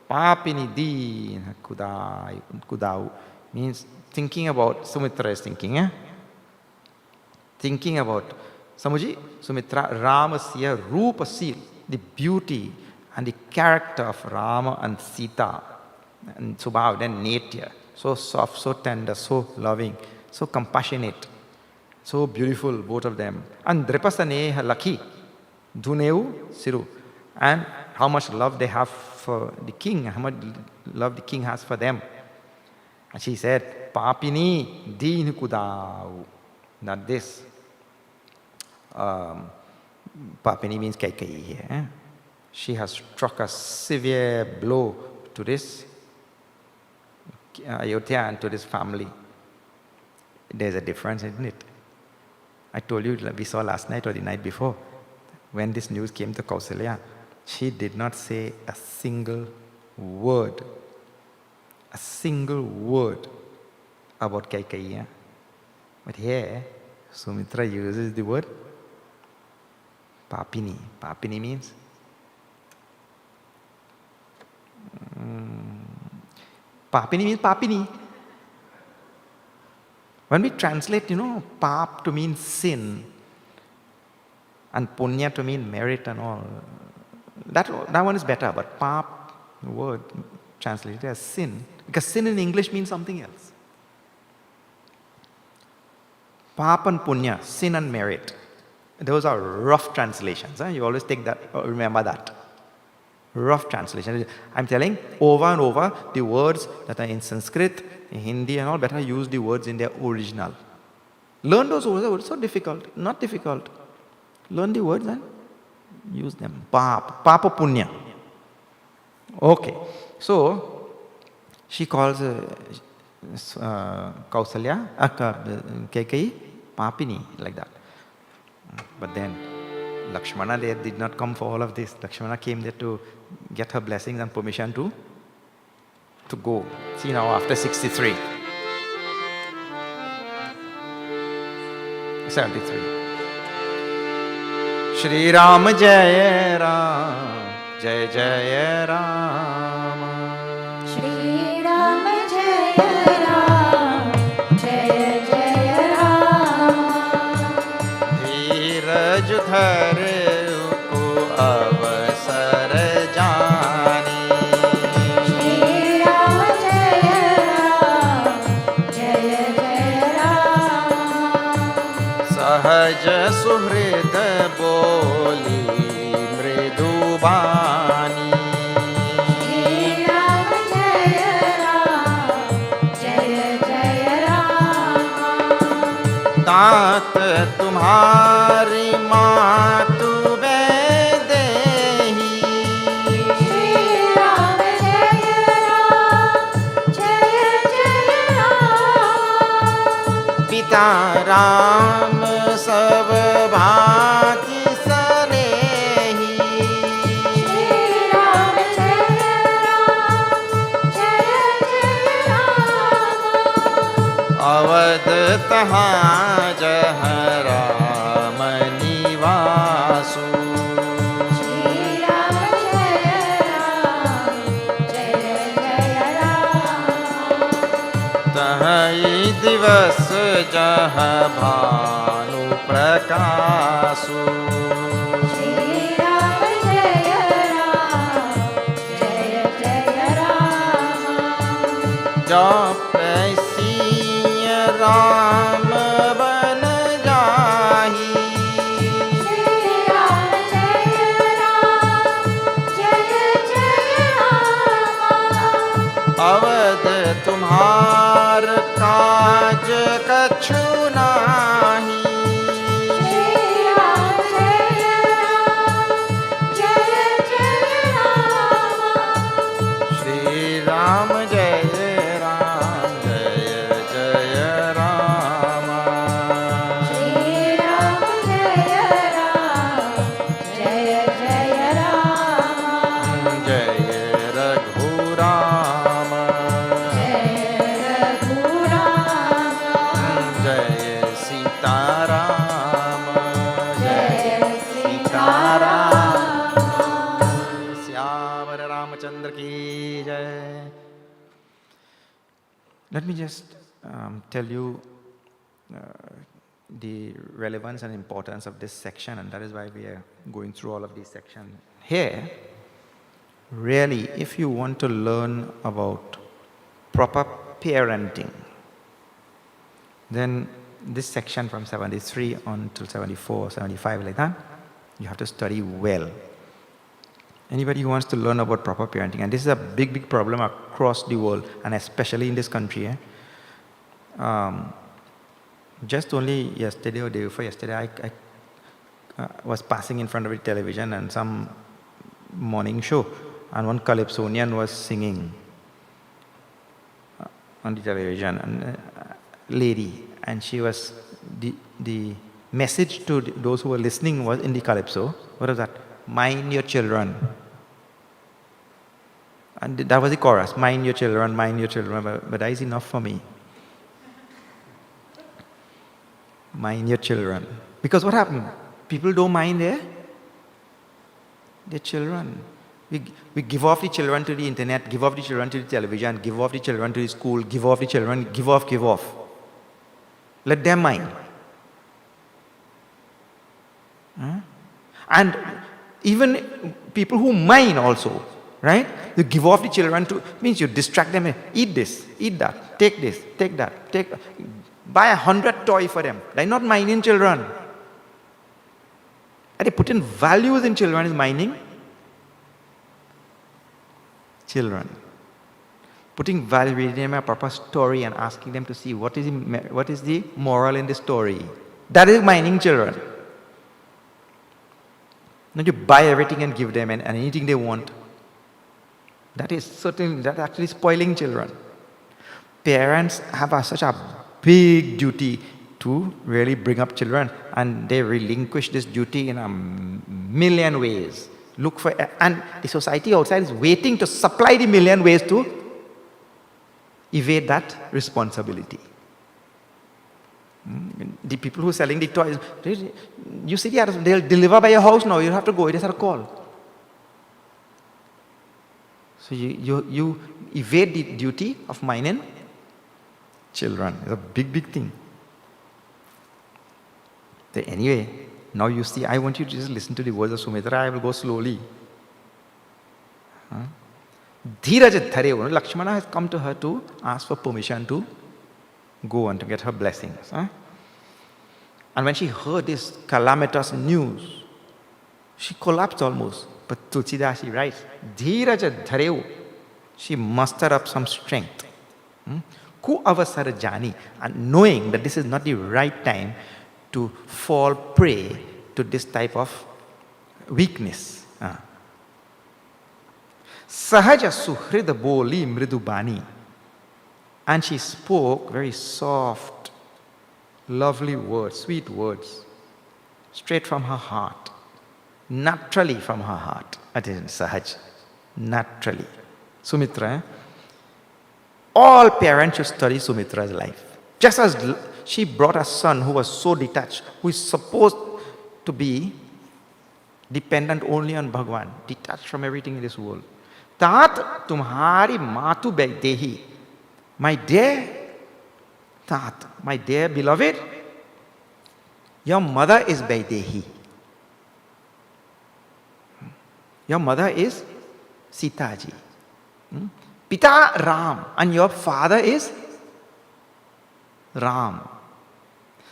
Papini Deen Kudau means thinking about, Sumitra is thinking, thinking about Samuji Sumitra Ramasya Rupa Sil, the beauty and the character of Rama and Sita and Subhau, then nature. So soft, so tender, so loving, so compassionate, so beautiful, both of them. And Dripasaneha Laki, Dhuneu Siru. And how much love they have for the king, how much love the king has for them. And she said, Papini din kudau. Not this. Papini means Kaikeyi here. She has struck a severe blow to this Ayodhya and to this family. There's a difference, isn't it? I told you, we saw last night or the night before, when this news came to Kausalya, she did not say a single word about Kaikeyi. But here, Sumitra uses the word Papini. Papini means Papini. When we translate, Pap to mean sin and Punya to mean merit and all, that one is better. But Pap, the word translated as sin, because sin in English means something else. Pap and Punya, sin and merit. Those are rough translations. You always take that, remember that. Rough translation. I'm telling over and over, the words that are in Sanskrit, in Hindi and all, better use the words in their original. Learn those words. So difficult. Not difficult. Learn the words and use them. Papa Punya. Okay. So, she calls Kausalya, Kaikeyi, Papini, like that. But then, Lakshmana there did not come for all of this. Lakshmana came there to get her blessings and permission to go. See now, after 63. 73. Shri Ram Jaya Ram, Jaya Jaya Ram. Shri Ram Jaya Ram, Jaya Jaya Ram. धीरज धर को अवसर जानी. Shri Ram Jaya Ram, Jaya Jaya Ram. सहज सुहृद बोली मृदु बानी. Shri Ram Jaya Ram, Jaya Jaya Ram. तात तुम्हारी मातु Vaidehi. Shri Ram Jaya Ram, Jaya Jaya Ram. पिता राम सब भांति सनेही. Shri Ram Jaya Ram, Jaya Jaya Ram. Awadh तहाँ जह Ram निवासु. Shri Ram Jaya Ram, Jaya Jaya Ram. तहि दिवस जह भानु प्रकाशु. Shri Ram Jaya Ram, Jaya Jaya Ram. जपै Ram बन जाहि. Shri Ram Jaya Ram, Jaya Jaya Ram. Awadh तुम्हार काज कछु नाही. Shri Ram Jaya Ram, Jaya Jaya Ram. Shri Ram जय राम जय जय Ram. Shri Ram Jaya Ram, Jaya Jaya Ram. जय रघुराम. Jaya Raghuram. जय सीताराम. Jaya Sitaram. श्यावर रामचंद्र की जय. Let me just tell you the relevance and importance of this section, and that is why we are going through all of these sections. Here, really, if you want to learn about proper parenting, then this section from 73 on to 74, 75, like that, you have to study well. Anybody who wants to learn about proper parenting, and this is a big, big problem across the world, and especially in this country. Just only yesterday or day before yesterday, I was passing in front of the television and some morning show, and one Calypsonian was singing on the television, and lady, and she was, the message to those who were listening was in the Calypso. What was that? Mind your children. And that was the chorus, mind your children, but that is enough for me. Mind your children. Because what happened? People don't mind their children. We give off the children to the internet, give off the children to the television, give off the children to the school, give off the children, give off. Let them mind. And even people who mind also, right? You give off the children to, means you distract them. Eat this, eat that, take this, take that, buy 100 toys for them. They're not minding children. And they put in values in children is minding children. Putting value, reading them a proper story and asking them to see what is the moral in the story. That is minding children. Not you buy everything and give them and anything they want. That is certainly, that's actually spoiling children. Parents have such a big duty to really bring up children, and they relinquish this duty in a million ways. Look for, and the society outside is waiting to supply the million ways to evade that responsibility. The people who are selling the toys, you see, they'll deliver by your house now, you have to go, it is a call. So you evade the duty of minding children. It's a big, big thing. So anyway, now you see, I want you to just listen to the words of Sumitra. I will go slowly. Dhiraj dhareo. Lakshmana has come to her to ask for permission to go and to get her blessings. And when she heard this calamitous news, she collapsed almost. But Tulsidasi writes, Dhiraj dhareo. She mustered up some strength. Ku avasara jani. And knowing that this is not the right time to fall prey to this type of weakness. Sahaja suhrida boli mridubani. And she spoke very soft, lovely words, sweet words, straight from her heart, naturally from her heart. That is Sahaj, naturally. Sumitra, all parents should study Sumitra's life. Just as she brought a son who was so detached, who is supposed to be dependent only on Bhagwan, detached from everything in this world. Tat tumhari matu baidehi. My dear Tat, my dear beloved, your mother is Baidehi. Your mother is Sitaji. Pita Ram, and your father is Ram.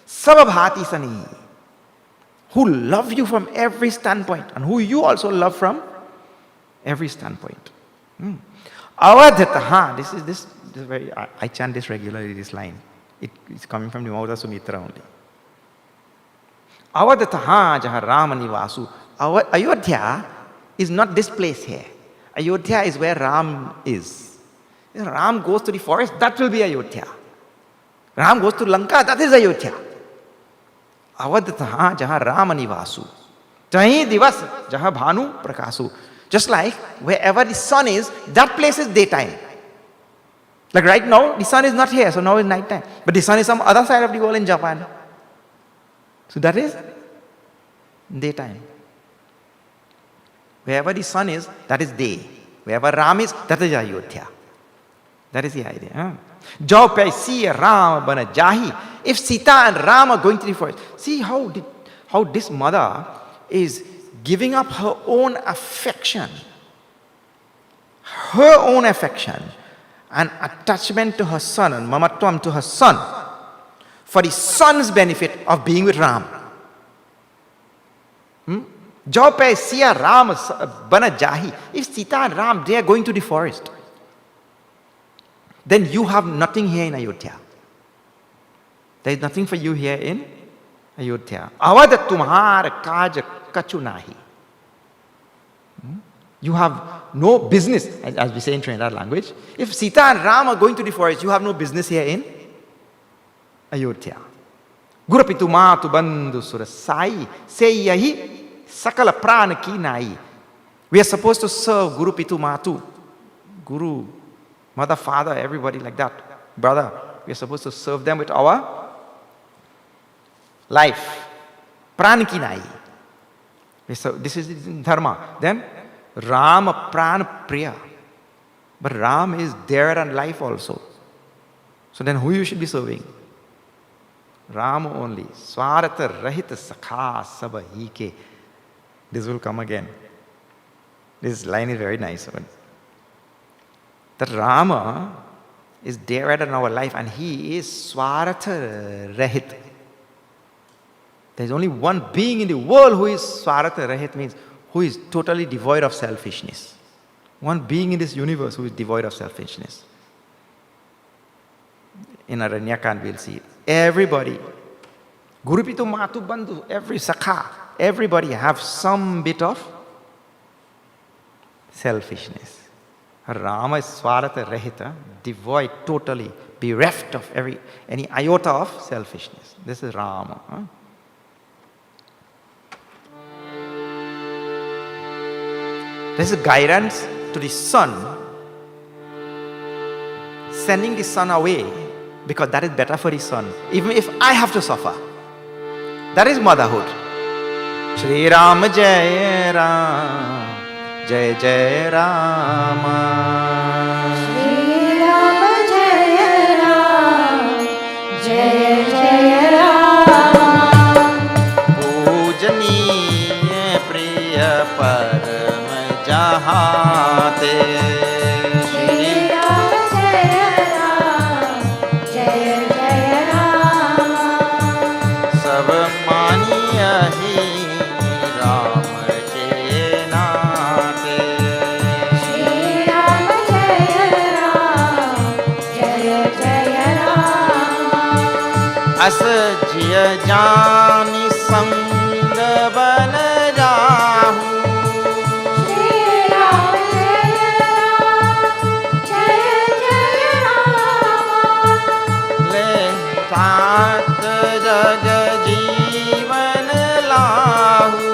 Sababhati Sani, who love you from every standpoint and who you also love from every standpoint. Avadhataha, this is very, I chant this regularly, this line. It's coming from the mouth of Sumitra only. Avadhataha jaha Ramani Vasu. Ayodhya is not this place here. Ayodhya is where Ram is. If Ram goes to the forest, that will be Ayodhya. Ram goes to Lanka, that is Ayodhya. Avadhataha jaha Ramani Vasu. Tahi divas jaha Bhanu Prakasu. Just like wherever the sun is, that place is daytime. Like right now, the sun is not here, so now it's night time. But the sun is some other side of the world in Japan. So that is daytime. Wherever the sun is, that is day. Wherever Ram is, that is Ayodhya. That is the idea. Jao pe siya Ram bana jahi. If Sita and Ram are going to the forest, see how this mother is giving up her own affection. Her own affection and attachment to her son and mamatvam to her son for the son's benefit of being with Ram. Jo pe siya Ram bana jahi. If Sita and Ram, they are going to the forest, then you have nothing here in Ayodhya. There is nothing for you here in Ayodhya. Avada tumhar kaj kachu nahi. You have no business, as we say in Trinidad language. If Sita and Ram are going to the forest, you have no business here in Ayodhya. Guru pitu matu bandhu surasai seyahi sakala prana ki nai. We are supposed to serve Guru pitu matu, Guru, mother, father, everybody like that, brother. We are supposed to serve them with our life. Prana ki nai. So this is dharma. Then Rama prana priya. But Ram is there and life also. So then who you should be serving? Ram only. Swarata rahita sakha sabahi ke. This will come again. This line is very nice one. That Rama is there in our life and he is Swarata rahit. There is only one being in the world who is Swarata rahit, means who is totally devoid of selfishness. One being in this universe who is devoid of selfishness. In Aranyakand we'll see it. Everybody, Guru Pitu Matu Bandhu, every Sakha, everybody have some bit of selfishness. Rama is Swarata Rahita, devoid, totally, bereft of any iota of selfishness. This is Rama. Huh? This is guidance to the son, sending the son away because that is better for the son, even if I have to suffer. That is motherhood. Shri Ram Jai Ram, Jai Jai Rama. Shri Ram Jai Ram, Jai Jai Ram. Pujaniya Priya Param Jahate. Shri Ram Jai Ram, Jai Jai Ram. Sab maniya hi Ram ke naate. Shri Ram Jai Ram, Jai Jai Ram. As jiya jani sang ban jahu. Shri Ram Jai Ram, Jai Jai Ram. Le tat jag jeevan lahu.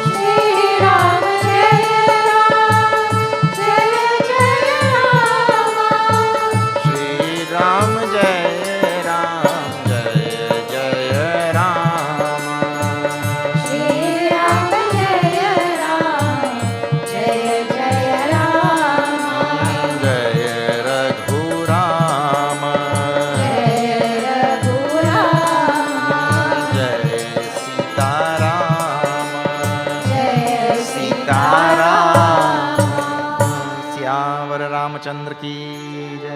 Shri Ram Jai Ram, Jai Jai Ram. Shri Ram Jai Ram, Jai Jai Rama. Shri Ram Jai Ram, Jai Jai Ram. Jai Raghu Rama. Jai Raghu Ram. Jai Sita Rama. Jai Sita Rama. Syavar Ramachandra ki jai.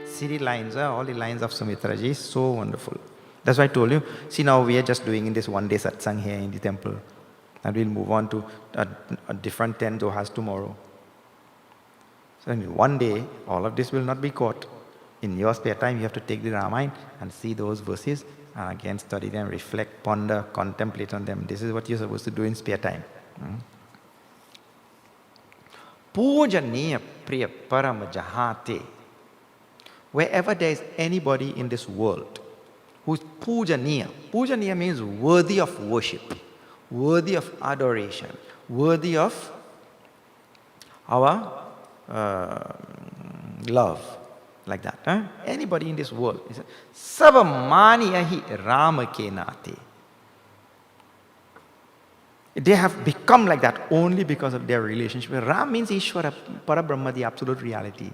See the lines, all the lines of Sumitra ji, so wonderful. That's why I told you, see now we are just doing in this one day satsang here in the temple. And we'll move on to a different 10 dohas tomorrow. So in one day, all of this will not be caught. In your spare time, you have to take the Ramayana and see those verses and again study them, reflect, ponder, contemplate on them. This is what you're supposed to do in spare time. Pujaniya Priya Param Jahate. Wherever there is anybody in this world who is Pujaniya. Pujaniya means worthy of worship, worthy of adoration, worthy of our love. Like that. Huh? Anybody in this world. Sabamaniyahi Rama ke nate. They have become like that only because of their relationship. Ram means Ishvara, Parabrahma, the absolute reality.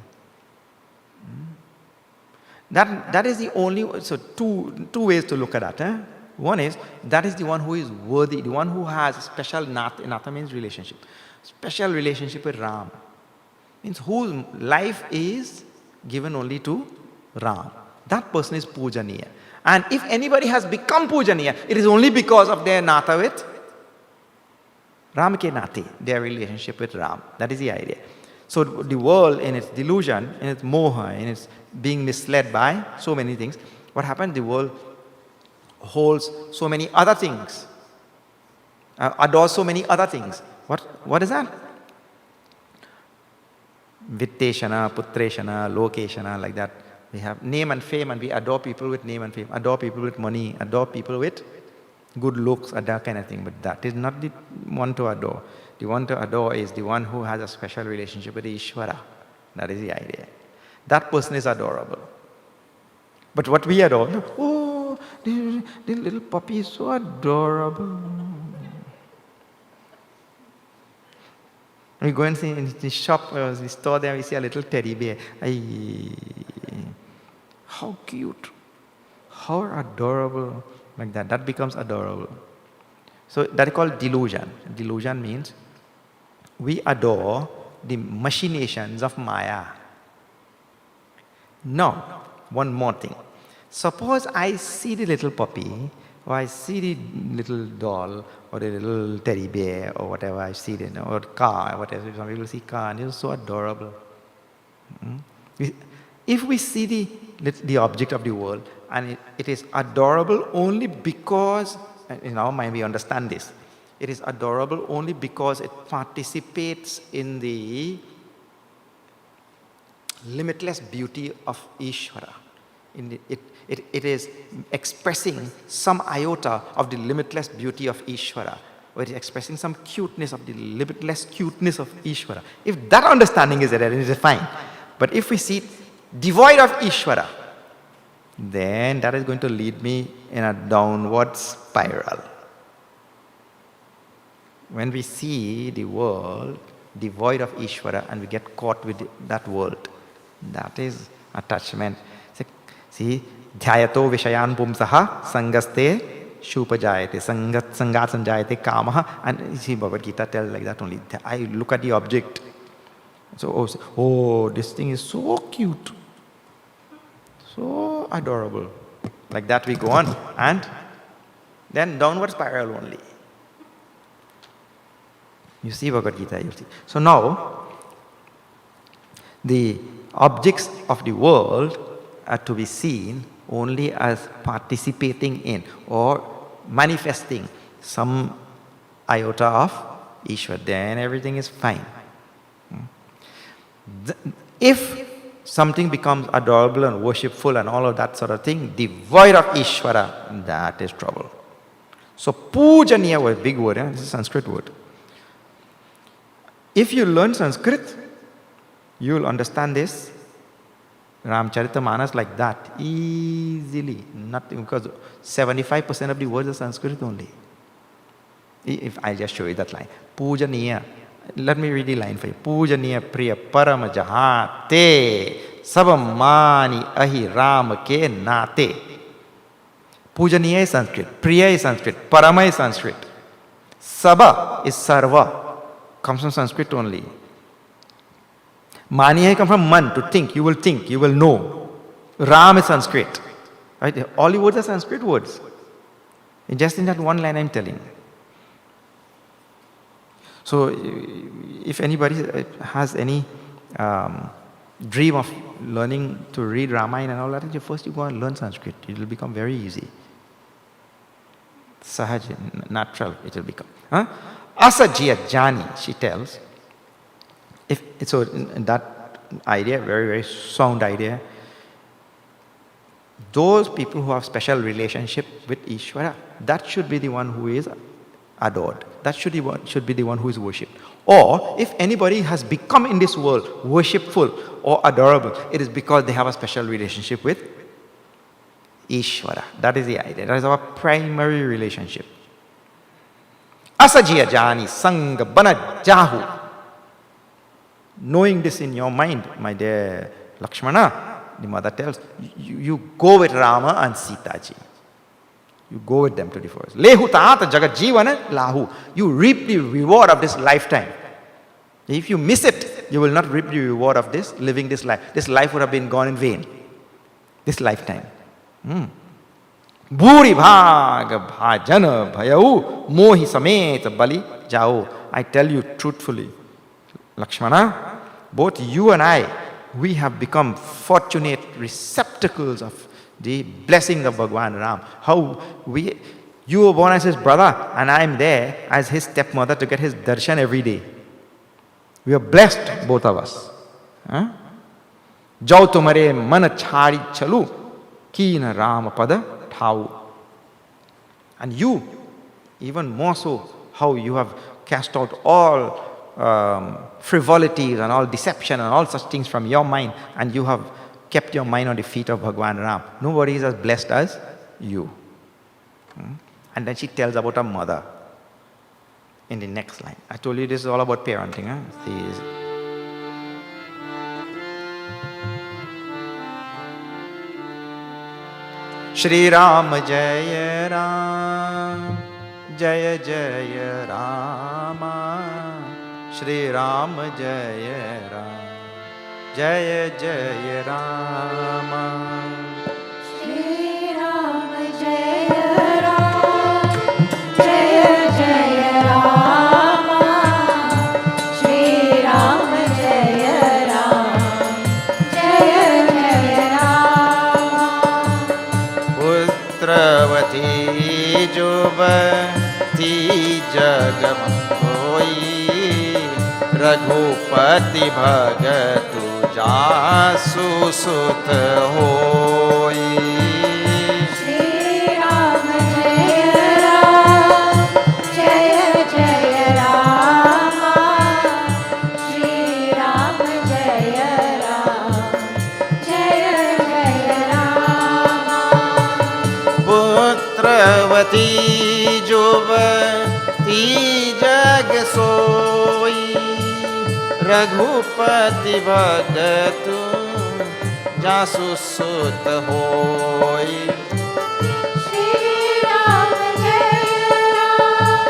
That is the only, so two ways to look at that. Eh? One is, that is the one who is worthy, the one who has special nata. Nata means relationship. Special relationship with Ram. Means whose life is given only to Ram. That person is Pujaniya. And if anybody has become Pujaniya, it is only because of their nata with Ram ke nate, their relationship with Ram. That is the idea. So the world in its delusion, in its moha, in its being misled by so many things, what happens? The world holds so many other things, adores so many other things. What is that? Vitteshana, Putreshana, Lokeshana, like that. We have name and fame, and we adore people with name and fame, adore people with money, adore people with good looks, that kind of thing. But that is not the one to adore. The one to adore is the one who has a special relationship with Ishvara. That is the idea. That person is adorable. But what we adore, oh, the little puppy is so adorable. We go and see in the shop, the store there, we see a little teddy bear. How cute, how adorable, like that. That becomes adorable. So that is called delusion. Delusion means we adore the machinations of Maya. Now, one more thing. Suppose I see the little puppy, or I see the little doll, or the little teddy bear, or whatever I see, or car, whatever. Some people see car, and it's so adorable. If we see the object of the world, and it is adorable only because, in our mind we understand this, it is adorable only because it participates in the limitless beauty of Ishvara. It is expressing some iota of the limitless beauty of Ishvara, or it is expressing some cuteness of the limitless cuteness of Ishvara. If that understanding is there, then it is fine. But if we see it devoid of Ishvara, then that is going to lead me in a downward spiral. When we see the world devoid of Ishvara and we get caught with that world, that is attachment. See, dhyato vishayan pumsaha sangaste shupajayate, sangat sanjayate kamaha. And you see, Bhagavad Gita tells like that only. I look at the object. So, oh, this thing is so cute, so adorable. Like that we go on, and then downward spiral only. You see Bhagavad Gita, you see. So now, the objects of the world are to be seen only as participating in or manifesting some iota of Ishvara. Then everything is fine. If something becomes adorable and worshipful and all of that sort of thing, devoid of Ishvara, that is trouble. So pujaniya was a big word, this is a Sanskrit word. If you learn Sanskrit, you will understand this Ramcharitamanas like that easily. Nothing, because 75% of the words are Sanskrit only. If I just show you that line, pujaniya. Let me read the line for you. Pujaniya priya param jahate sabam mani ahi ram ke nate. Pujaniya is Sanskrit, priya is Sanskrit, parama is Sanskrit. Saba is sarva, comes from Sanskrit only. Maniya comes from man, to think, you will know. Ram is Sanskrit. Right? All the words are Sanskrit words. Just in that one line I'm telling. So, if anybody has any dream of learning to read Ramayana and all that, first you go and learn Sanskrit. It will become very easy. Sahaj, natural it will become. Asajya Jani, she tells. So that idea, very, very sound idea. Those people who have special relationship with Ishvara, that should be the one who is adored. That should be the one who is worshipped. Or if anybody has become in this world worshipful or adorable, it is because they have a special relationship with Ishvara. That is the idea. That is our primary relationship. Asajya Jani Sangha Bana Jahu. Knowing this in your mind, my dear Lakshmana, the mother tells, you go with Rama and Sita ji. You go with them to the forest. Lehu taata jagat jivana lahu. You reap the reward of this lifetime. If you miss it, you will not reap the reward of this, living this life. This life would have been gone in vain. This lifetime. Bhuri bhaga bhajana bhayau mohi sameta bali jao. I tell you truthfully, Lakshmana, both you and I, we have become fortunate receptacles of the blessing of Bhagwan Ram. You were born as his brother, and I am there as his stepmother to get his darshan every day. We are blessed, both of us. Jau tumare man chhari chalu, keen Ram pada thau. And you, even more so, how you have cast out all frivolities and all deception and all such things from your mind, and you have kept your mind on the feet of Bhagwan Ram. Nobody is as blessed as you. And then she tells about her mother in the next line. I told you this is all about parenting. Shri Ram Jaya Ram, Jaya Jaya Rama. Shri Ram Jaya Ram, Jaya Jaya Rama. Shri Ram Jaya Ram, Jaya Jaya Rama. Shri Ram Jaya Ram, Jaya Jaya Rama. Putravati Juvati Jagamoi, Raghupati Bhagatu Jasu Sut Hoi. Shri Ram Jaya Ram, Jaya Jaya Rama. Shri Ram Jaya Ram, Jaya Jaya Rama. Putravati Juvati Jagasoi, Raghupati Bhagatu Jasu Sut Hoi. Shri Ram Jaya Ram,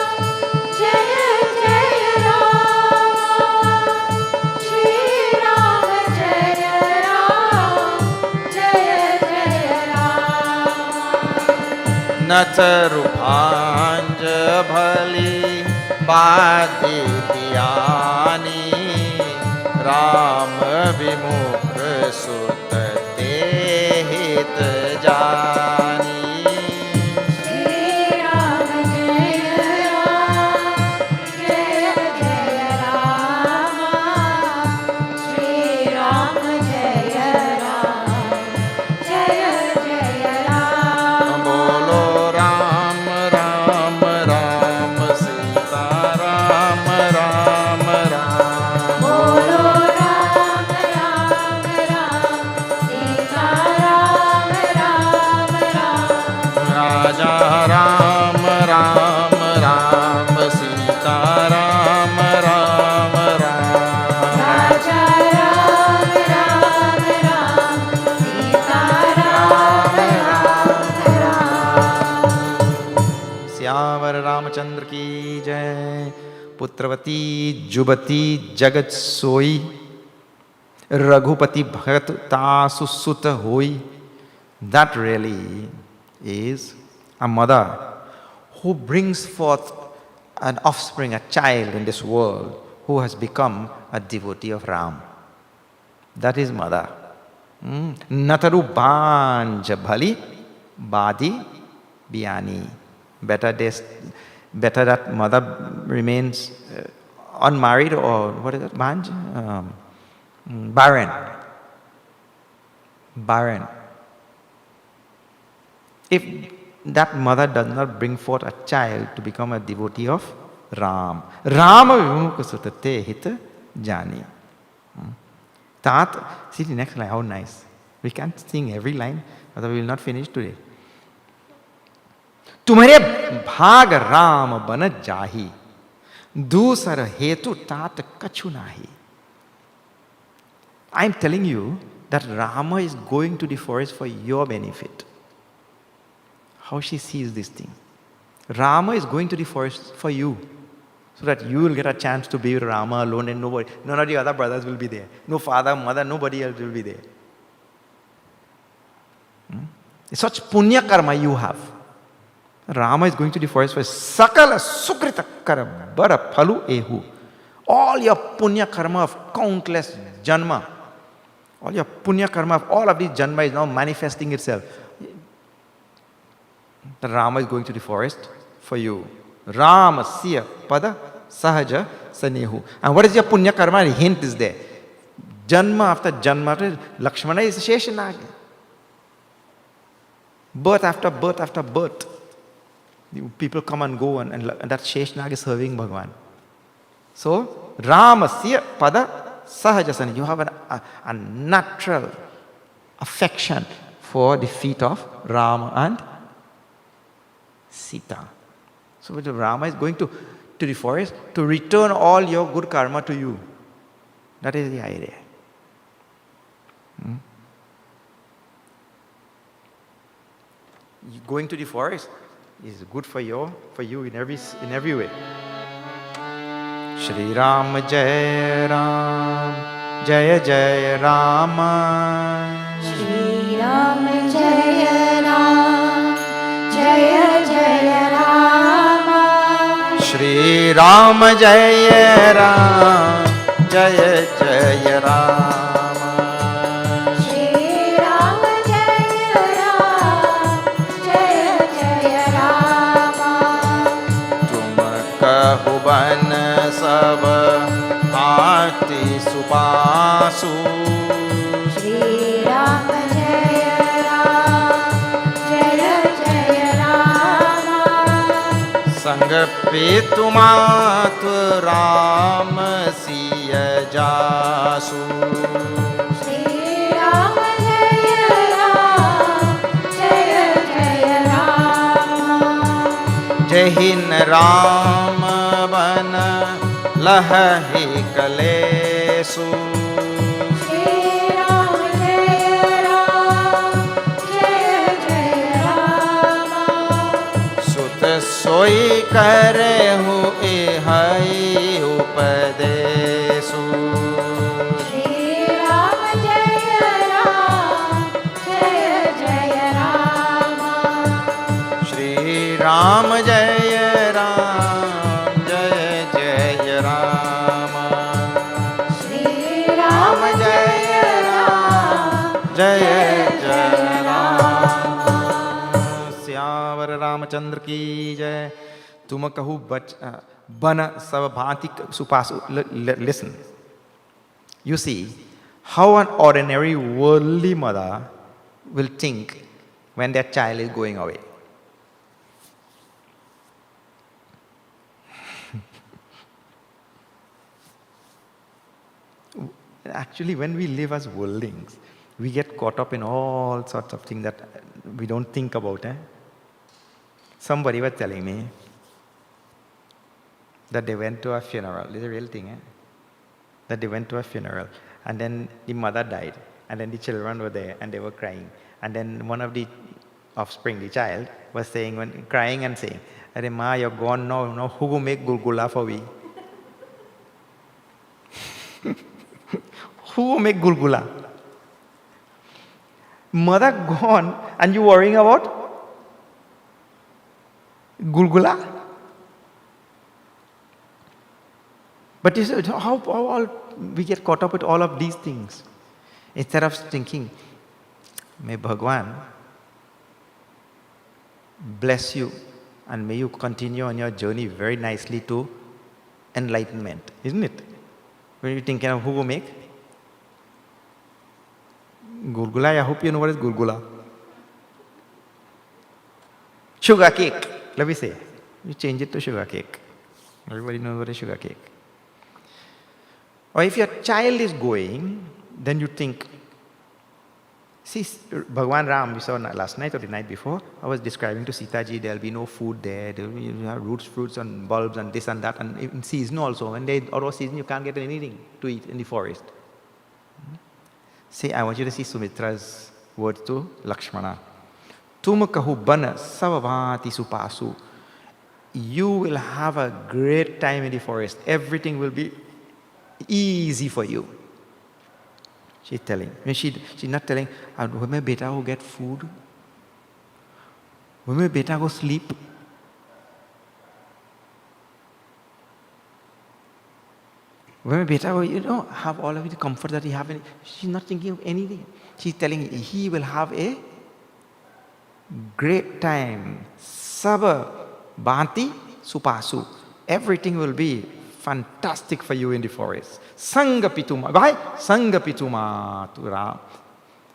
Jaya Jaya Rama. Shri Ram Jaya Ram, Jaya Jaya Rama. Natarupanja Bhali Badi Dhyani, Ram Vimukh Sut Tehit Jani. Shri Ram Jaya Ram, Jaya Jaya Rama. Shri Ram Jaya Ram, Jaya Jaya Rama. Bolo Ram Ram Ram Sita Ram Ram Ram. Bolo Ram Ram Ram, Sita Ram Ram Ram. Raja Ram Ram Ram Sita Ram Ram Ram. Raja Ram Ram Ram, Sita Ram Ram Ram. श्यावर Ramchandra की जय। पुत्रवती जुबती जगत सोई, रघुपति भगत तासु सुत होई. That really is a mother who brings forth an offspring, a child in this world who has become a devotee of Ram. That is mother. Nataru banj bhali badi biani. Better that mother remains unmarried, or what is that? Banj? Barren. Barren. If that mother does not bring forth a child to become a devotee of Ram, Rama vimukha sutate hita jani. See the next line, how nice. We can't sing every line, otherwise we will not finish today. तुम्हारे भाग राम बन जाही, दूसर हेतु तात कछु नाही. I am telling you that Rama is going to the forest for your benefit. How she sees this thing. Rama is going to the forest for you, so that you will get a chance to be with Rama alone, and none of the other brothers will be there. No father, mother, nobody else will be there. Such punya karma you have. Rama is going to the forest for sakala sukrita karma bara phalu ehu. All your punya karma of countless janma, all your punya karma of all of these janma is now manifesting itself. The Rama is going to the forest for you. Rama siya pada sahaja sanehu. And what is your punya karma? The hint is there. Janma after janma, Lakshmana is Sheshanag. Birth after birth after birth. People come and go, and that Sheshanag is serving Bhagavan. So, Ramasya pada sahajasana. You have a natural affection for the feet of Rama and Sita. So, Rama is going to the forest to return all your good karma to you. That is the idea. Going to the forest is good for you in every way. Shri Ram Jai Ram Jaya Jaya Rama. Shri Ram Jaya Ram Jaya Jaya Rama. Shri Ram Jaya Ram Jaya Jaya Rama. Shri Ram Jaya Ram Jaya Jaya Rama. Tum kahu ban sab aarti supasu. Shri Ram Jaya Ram Jaya Jaya Rama. Sang petumat Ram siya jasu. Shri Ram Jaya Ram Jaya Jaya Rama. Jai Hind Ram ban lahi kalesu. Shri Ram Jaya Ram Jaya Jaya Rama. Sut soi karehu ehai upadesu. Shri Ram Jaya Ram Jaya Jaya Rama. Shri Ram Jaya Ram Jaya Jaya Rama. Shri Ram Jaya Ram Jaya Jaya Rama. Syavar Ramachandra ki jai. Tum kahu bana sab bhanti supasu. Listen. You see how an ordinary worldly mother will think when their child is going away. Actually, when we live as worldlings, we get caught up in all sorts of things that we don't think about. Somebody was telling me that they went to a funeral. This is a real thing. That they went to a funeral, and then the mother died, and then the children were there, and they were crying. And then one of the offspring, the child, was saying, crying and saying, "Arey Ma, you're gone now. Now who will make gulgula for we?" Who will make gulgula? Mother gone, and you worrying about gulgula? But you see, how all we get caught up with all of these things. Instead of thinking, may Bhagwan bless you and may you continue on your journey very nicely to enlightenment, isn't it? When you're thinking of who will make gulgula, I hope you know what is gulgula. Sugar cake, let me say. You change it to sugar cake. Everybody knows what is sugar cake. Or if your child is going, then you think, see, Bhagwan Ram, we saw last night or the night before, I was describing to Sita ji, there'll be no food there, there'll be roots, fruits and bulbs and this and that, and in season also. When they out of season, you can't get anything to eat in the forest. See, I want you to see Sumitra's words to Lakshmana. Tum kahu bana savavati supasu. You will have a great time in the forest. Everything will be easy for you. She's telling. She's not telling, when my beta go get food, when my beta go sleep, When beta, you don't have all of the comfort that you have. She's not thinking of anything. She's telling he will have a great time. Saba, Bhanti, Supasu. Everything will be fantastic for you in the forest. Sangapituma. Why? Sangapituma to Ram.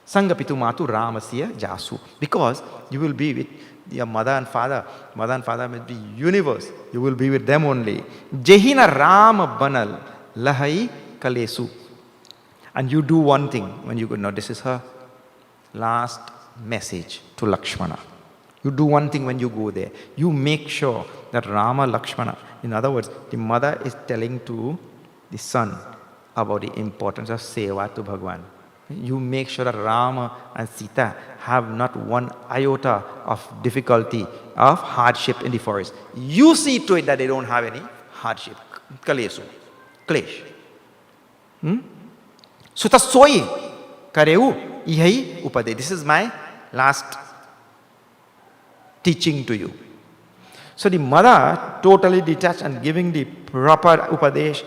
Sangapituma to Ramasya Jasu. Because you will be with your mother and father. Mother and father will be universe. You will be with them only. Jehina Rama Banal Lahai Kalesu. And you do one thing when you go. Now this is her last message to Lakshmana. You do one thing when you go there. You make sure that Rama, Lakshmana, in other words, the mother is telling to the son about the importance of seva to Bhagwan. You make sure that Rama and Sita have not one iota of difficulty, of hardship in the forest. You see to it that they don't have any hardship. Kalesu. Klesh. Sutasoi. Kareu. Ihai upade. This is my last teaching to you. So the mother totally detached and giving the proper upadesh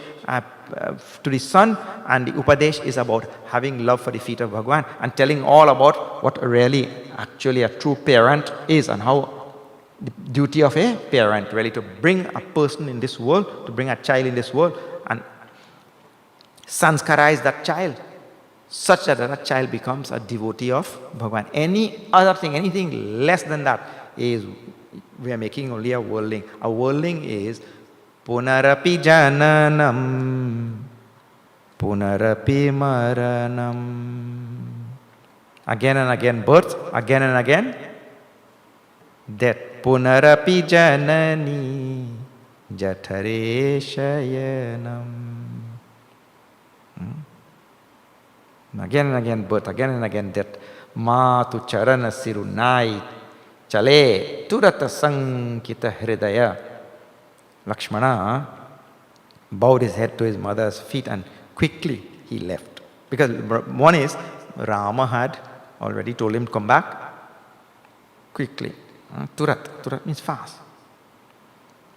to the son, and the upadesh is about having love for the feet of Bhagwan and telling all about what really actually a true parent is and how the duty of a parent really to bring a person in this world, to bring a child in this world and sanskarize that child such that that child becomes a devotee of Bhagwan. Any other thing, anything less than that is, we are making only a worldling. A worldling is punarapi jananam, punarapi maranam. Again and again birth, again and again death. Punarapi janani jathare shayanam. Again and again birth, again and again death. Ma tu charana sirunai chale turata sankita hridaya. Lakshmana bowed his head to his mother's feet and quickly he left. Because one is, Rama had already told him to come back quickly. Turat. Turat means fast.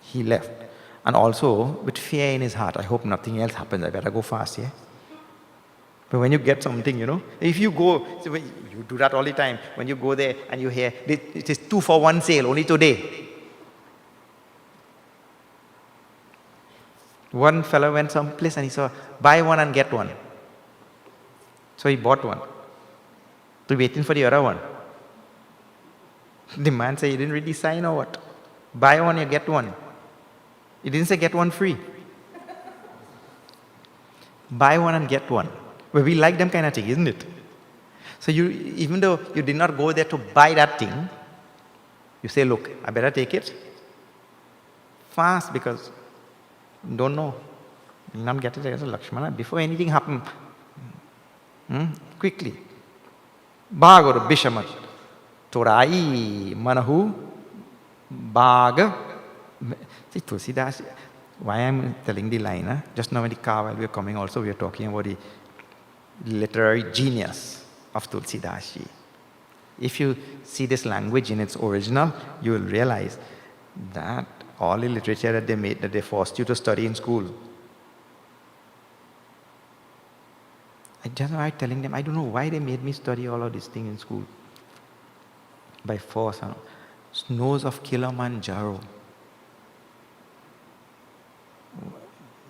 He left. And also with fear in his heart. I hope nothing else happens. I better go fast, yeah? But when you get something, if you go, you do that all the time. When you go there and you hear, it is 2 for 1 sale, only today. One fellow went someplace and he saw, buy one and get one. So he bought one. So waiting for the other one. The man said, you didn't really sign or what? Buy one, you get one. He didn't say get one free. Buy one and get one. Well, we like them kind of thing, isn't it? So you, even though you did not go there to buy that thing, you say, look, I better take it fast because don't know. You'll not get it as a Lakshmana before anything happens. Quickly. Bhagur Bishamat. Torai Manahu Bhag. See, Tulsidas, why I'm telling the line, just now in the car while we were coming also, we were talking about the literary genius of Tulsidas ji. If you see this language in its original, you will realize that all the literature that they made, that they forced you to study in school. I just was telling them, I don't know why they made me study all of this thing in school. By force. Snows of Kilimanjaro.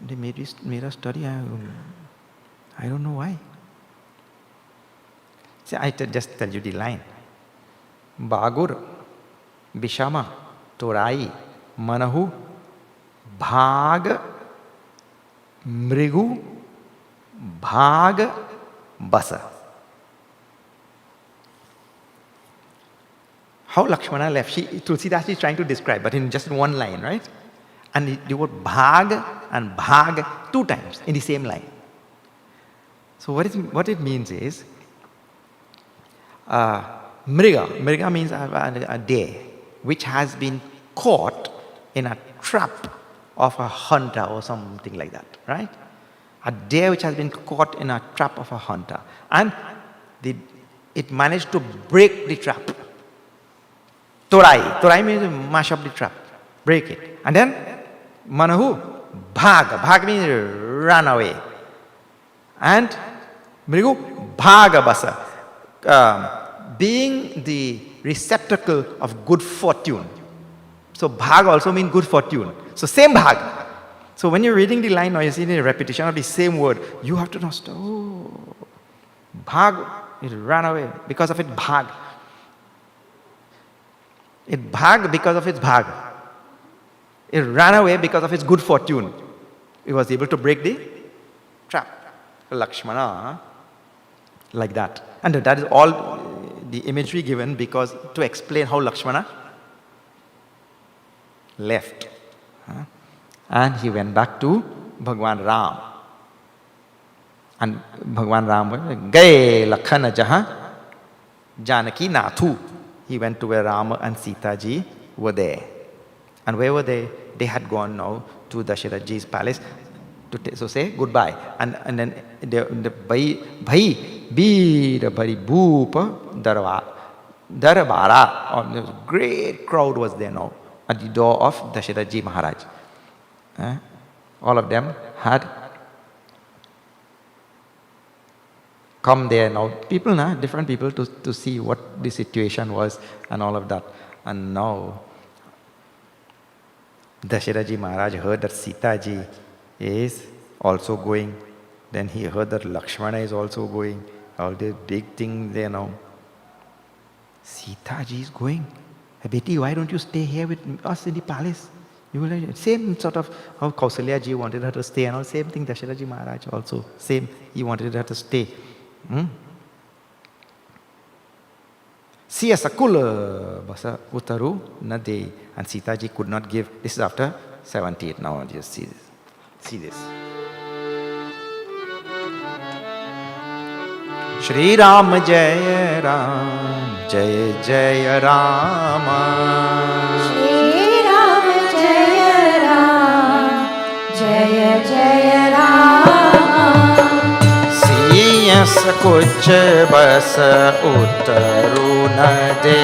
They made us study. I don't know why. See, I just tell you the line. Bhagur, Bishama, Torai, Manahu, Bhag, Mrigu, Bhag, Basa. How Lakshmana left, Tulsidas is trying to describe, but in just one line, right? And the word Bhag and Bhag 2 times in the same line. So what it means is, Mriga means a deer which has been caught in a trap of a hunter or something like that, right? A deer which has been caught in a trap of a hunter. And it managed to break the trap. Torai. Torai means mash up the trap, break it. And then Manahu, Bhag. Bhag means ran away. And Mrigu Bhagabasa, being the receptacle of good fortune. So Bhag also means good fortune. So same Bhag. So when you're reading the line or you're seeing the repetition of the same word, you have to know, oh, Bhag, it ran away. Because of it, Bhag. It Bhag because of its Bhag. It ran away because of its good fortune. It was able to break the trap. Lakshmana, like that. And that is all the imagery given because to explain how Lakshmana left. And he went back to Bhagwan Ram. And Bhagwan Ram went, Gaye Lakhana Jaha Janaki Nathu. He went to where Rama and Sita ji were there. And where were they? They had gone now to Dasharatha ji's palace to say goodbye. And then the bhai bir bari bhupa darbara, a great crowd was there now at the door of Dasharatha ji Maharaj. All of them had come there now. People, different people to see what the situation was and all of that. And now Dasharatha ji Maharaj heard that Sita ji is also going. Then he heard that Lakshmana is also going. All these big things there now. Sita ji is going. Hey, Beti, why don't you stay here with us in the palace? You will same sort of how Kausalya ji wanted her to stay and all. Same thing Dasharatha ji Maharaj also. Same, he wanted her to stay. Siya Sakula Basa Utaru Nade. And Sita ji could not give. This is after 78 now. Just see this. See this. Shri Ram Jaya Ram Jaya Jaya Rama. Shri Ram Jaya Ram Jaya Jaya Rama. Siya Sakuch Basa Utaru Nade.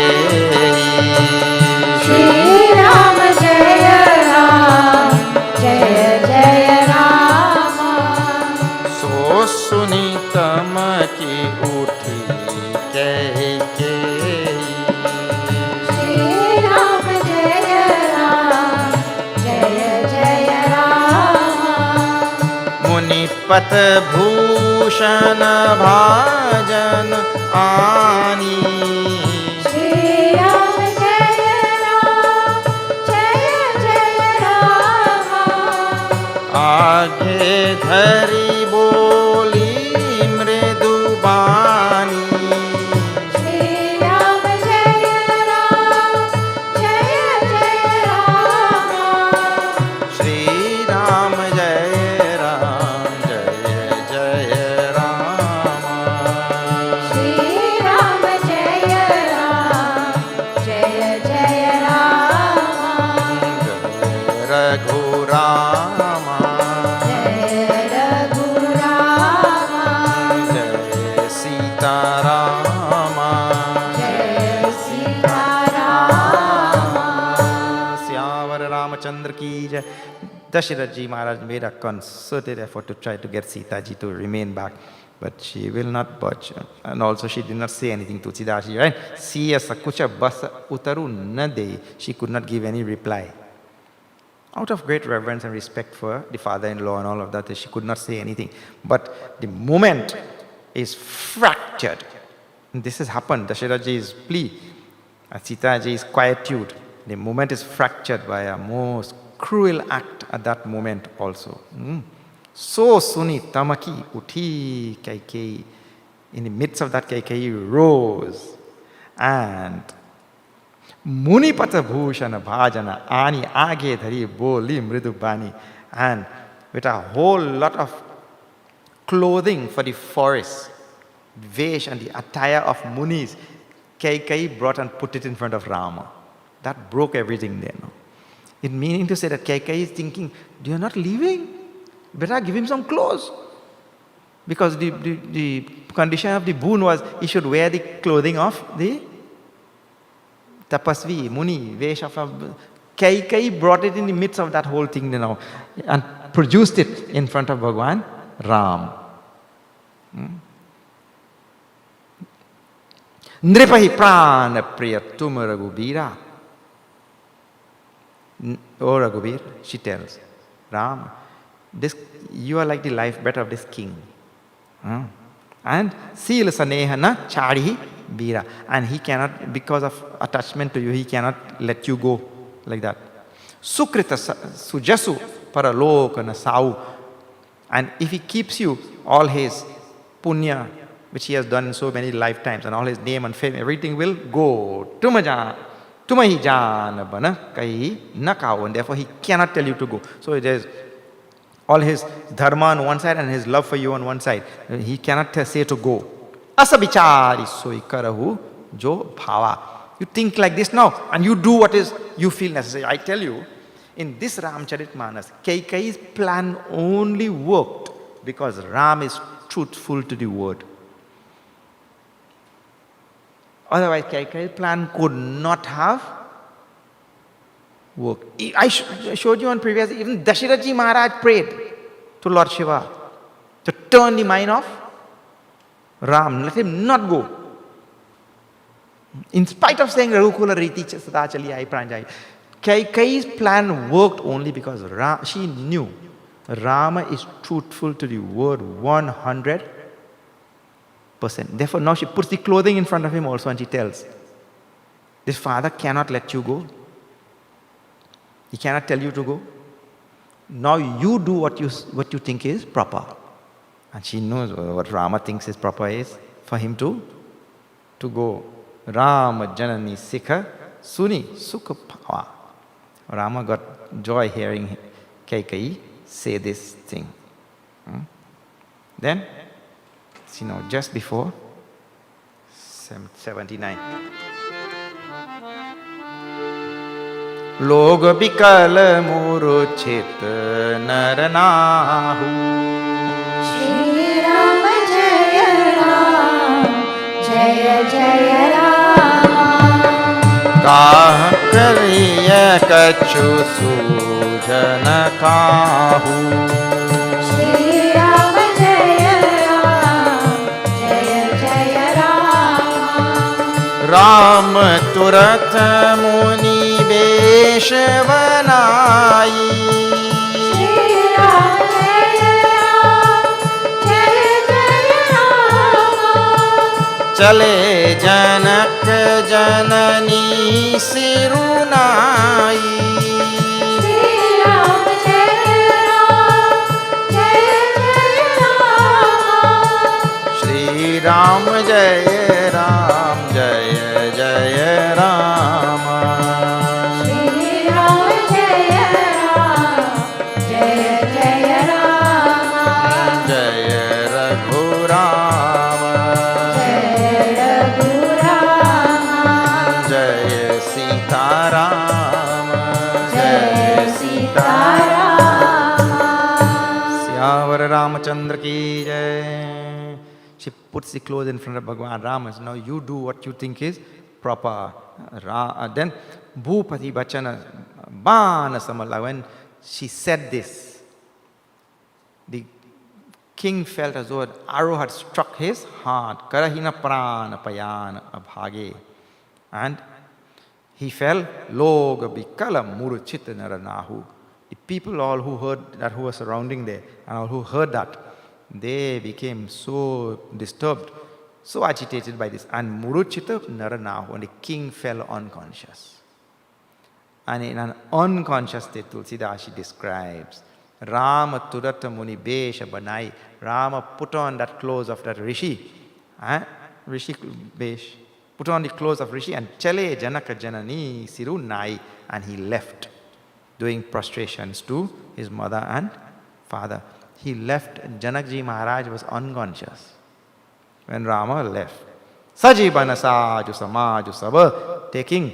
Shri Ram Jaya Ram Jaya Jaya Rama. So Sunitam ki uthi Kaikeyi. Shri Ram Jaya Ram Jaya Jaya Rama. Munipat Bhushan Bhajan Ani. Shri Ram Jaya Ram Jaya Jaya Rama. Aage dhari boli mridu bani. Shri Ram Jaya Ram Jaya Jaya Rama. Shri Ram Jaya Ram Jaya Jaya Rama. Shri Ram Jaya Ram Jaya Jaya Rama. Raghu Rama. Jaya Raghu Rama. Jaya Sita Rama. Jaya Sita Rama. Syamvar Ramachandra ki jai. Dasharatha ji Maharaj made a concerted effort to try to get Sita ji to remain back, but she will not budge. And also she did not say anything to Sita ji, right? Siya Sakucha Basa Utaru Nade. She could not give any reply. Out of great reverence and respect for the father-in-law and all of that, she could not say anything. But the moment is fractured. And this has happened. Dasharatha ji's plea and Sita ji's quietude. The moment is fractured by a most cruel act at that moment also. So Suni Tamaki Uti Kaikeyi. In the midst of that, Kaikeyi rose and Munipata Bhushana Bhajana Ani Age Dhari Boli Mridu Bani. And with a whole lot of clothing for the forest, Vesh and the attire of Munis, Kaikeyi brought and put it in front of Rama. That broke everything there. No? It meaning to say that Kaikeyi is thinking, you're not leaving? Better give him some clothes. Because the condition of the boon was he should wear the clothing of the Tapasvi, Muni, Vesh of a Kaikeyi brought it in the midst of that whole thing, and produced it in front of Bhagwan Ram. Nripahi prana priya tum Raghubira. Oh Raghubir, she tells, Ram, you are like the life breath of this king. And Sila Sanehana Chari Bira. And he cannot, because of attachment to you, he cannot let you go like that. Sukrita Sujasu Paralokana Sau. And if he keeps you, all his punya, which he has done in so many lifetimes, and all his name and fame, everything will go. Tumahi jana bana kai nakao. And therefore he cannot tell you to go. So it is all his dharma on one side and his love for you on one side. He cannot say to go. Asabichari soi karahu jo bhava. You think like this now, and you do what is you feel necessary. I tell you, in this Ramcharitmanas, Kaikeyi's plan only worked because Ram is truthful to the word. Otherwise, Kaikeyi's plan could not have worked. I showed you on previous, even Dasharatha Maharaj prayed to Lord Shiva to turn the mind of Ram, let him not go. In spite of saying Raghukula Riti Sadachali Ai Pranjai, Kaikeyi's plan worked only because she knew Rama is truthful to the word 100%. Therefore, now she puts the clothing in front of him also and she tells, this father cannot let you go. He cannot tell you to go. Now you do what you think is proper. And she knows what Rama thinks is proper is for him to go. Rama Janani Sikha Suni Sukha Bhava. Rama got joy hearing Kaikeyi say this thing. Then, just before 79. Log bikal muruchit naranahu. Shri Ram Jaya Ram, Jaya Jaya Ram. Kah kariya kachu sujana kahu. Shri Ram Jaya Ram, Jaya Jaya Ram. Ram turat muni beshavanayi. Shri Ram Jaya Ram, Jaya Jaya Ram. Chale janak janani sirunayi. Shri Ram Jaya Ram, Jaya Jaya Ram. Shri Ram Jaya Ram, Jaya Jaya Rama. Shri Ram Jaya Ram, Jaya Jaya Rama. Jaya Raghurama. Jaya Raghurama. Jaya Sitarama. Jaya Sitarama. Syavara Ramachandra ki jai. She puts the clothes in front of Bhagavan Rama and says, now you do what you think is proper. Then Bhupati Bachana Bana Samala, when she said this, the king felt as though an arrow had struck his heart. Karahina prana payana abhage. And he fell, Loga bikala muruchita naranahu. The people all who heard that, who were surrounding there, and all who heard that, they became so disturbed, so agitated by this. And muruchita naranahu, and the king fell unconscious. And in an unconscious state, Tulsidashi describes, Rama Turata Muni Besha Banai. Rama put on that clothes of that Rishi. Rishi Besh. Put on the clothes of Rishi and Chale Janaka Janani Sirunai. And he left, doing prostrations to his mother and father. He left. Janakji Maharaj was unconscious when Rama left. Sajibana Saju Samaju Saba, taking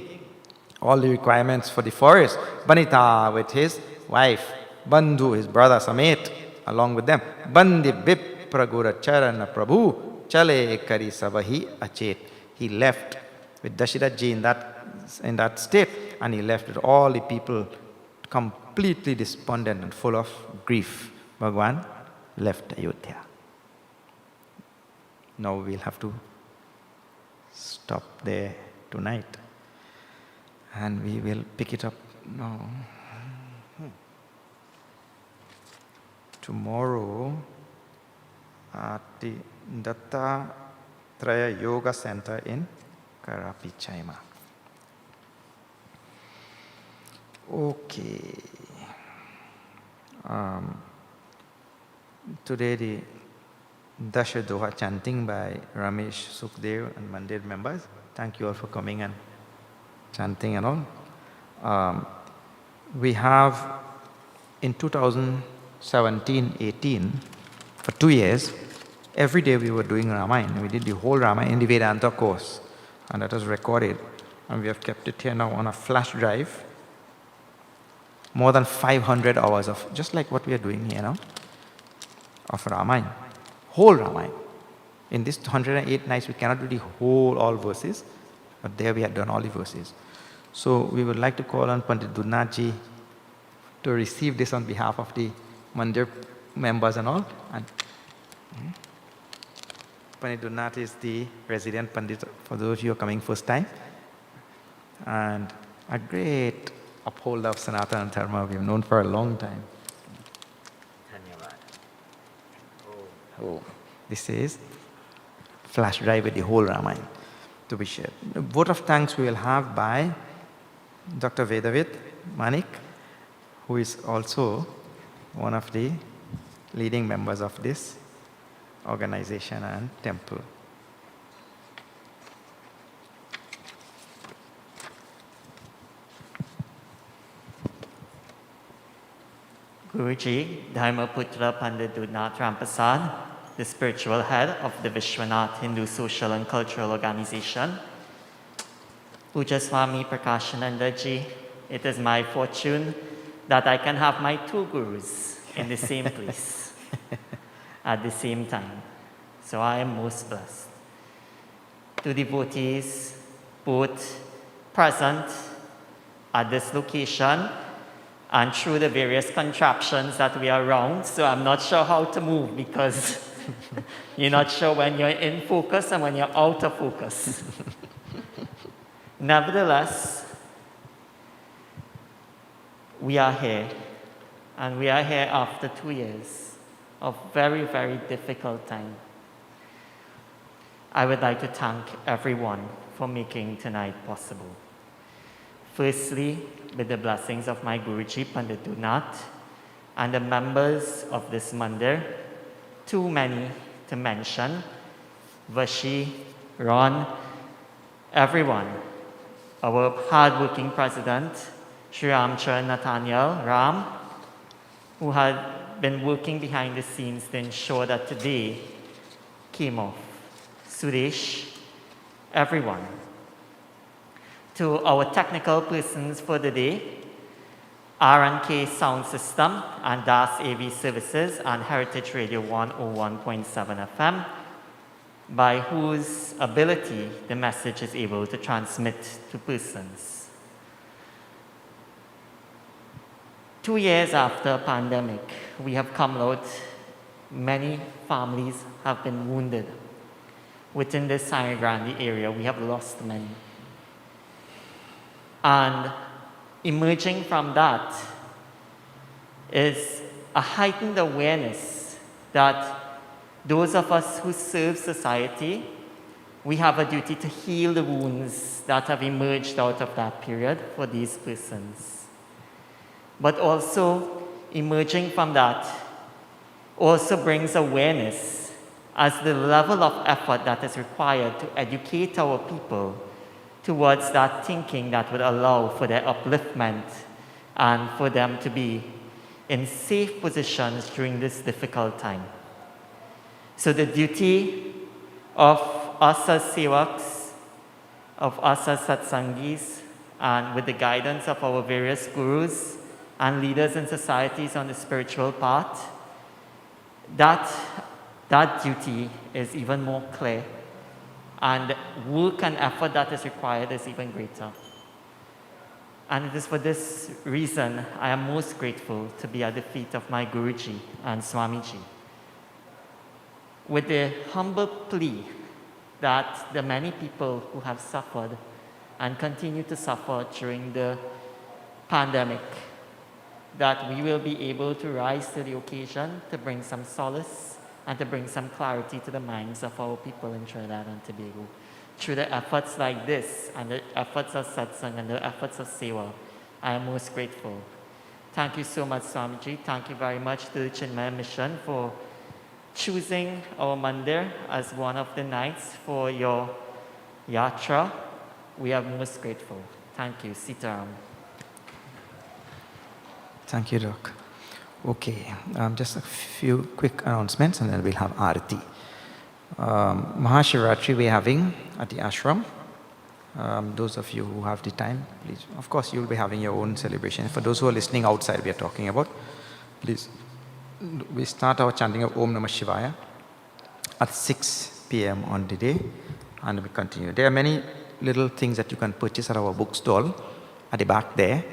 all the requirements for the forest. Banita with his wife. Bandhu, his brother Samet, along with them. Bandi Vipra Gura Charana Prabhu, Chale Kari Sabahi Achet. He left with Dasharatha ji in that in that state, and he left with all the people completely despondent and full of grief. Bhagwan left Ayodhya. Now we'll have to stop there tonight, and we will pick it up now. Tomorrow at the Dattatreya Yoga Center in Karapi, China. Okay. Today the Dasha Doha chanting by Ramesh, Sookdeo and Mandir members. Thank you all for coming and chanting and all. We have in 2017-18, for 2 years, every day we were doing Ramayana. We did the whole Ramayana in the Vedanta course, and that was recorded. And we have kept it here now on a flash drive. More than 500 hours of, just like what we are doing here now, of Ramayana. Whole Ramayana. In this 108 nights, we cannot do the whole, all verses, but there we had done all the verses. So we would like to call on Pandit Dunnaji to receive this on behalf of the Mandir members and all. And Pandit Dunnat is the resident Pandit for those of you who are coming first time, and a great upholder of Sanatana Dharma we have known for a long time. Oh, this is flash drive with the whole Ramayana to be shared. The vote of thanks we will have by Dr. Vedavid, Manick, who is also one of the leading members of this organization and temple. Guruji, Dharmaputra Pandit Dunnat Rampasad, the spiritual head of the Vishwanath Hindu Social and Cultural Organization. Puja Swami Prakashananda ji, it is my fortune that I can have my two gurus in the same place at the same time. So I am most blessed. To devotees, both present at this location and through the various contraptions that we are around, so I'm not sure how to move because you're not sure when you're in focus and when you're out of focus. Nevertheless, we are here, and we are here after 2 years of very, very difficult time. I would like to thank everyone for making tonight possible. Firstly, with the blessings of my Guruji, Pandit Dunnat, and the members of this mandir, too many to mention, Vashi, Ron, everyone, our hard-working president, Sri Ramcharan Nathaniel Ram, who had been working behind the scenes to ensure that today came off, Suresh, everyone. To our technical persons for the day, R&K Sound System and DAS AV Services and Heritage Radio 101.7 FM, by whose ability the message is able to transmit to persons. 2 years after pandemic, we have come out, many families have been wounded. Within this Sangre Grande area, we have lost many. And emerging from that is a heightened awareness that those of us who serve society, we have a duty to heal the wounds that have emerged out of that period for these persons. But also, emerging from that also brings awareness as the level of effort that is required to educate our people towards that thinking that would allow for their upliftment and for them to be in safe positions during this difficult time. So the duty of us as sevaks, of us as satsangis, and with the guidance of our various gurus and leaders in societies on the spiritual path, that duty is even more clear, and work and effort that is required is even greater. And it is for this reason I am most grateful to be at the feet of my Guruji and Swamiji. With the humble plea that the many people who have suffered and continue to suffer during the pandemic, that we will be able to rise to the occasion to bring some solace and to bring some clarity to the minds of our people in Trinidad and Tobago. Through the efforts like this and the efforts of satsang and the efforts of sewa, I am most grateful. Thank you so much, Swamiji. Thank you very much to the Chinmaya Mission for choosing our mandir as one of the nights for your yatra. We are most grateful. Thank you. Sitaram. Thank you, Doc. Okay, just a few quick announcements and then we'll have Arati. Mahashivratri we're having at the ashram. Those of you who have the time, please. Of course, you'll be having your own celebration. For those who are listening outside, we are talking about, please. We start our chanting of Om Namah Shivaya at 6 p.m. on the day, and we continue. There are many little things that you can purchase at our bookstall at the back there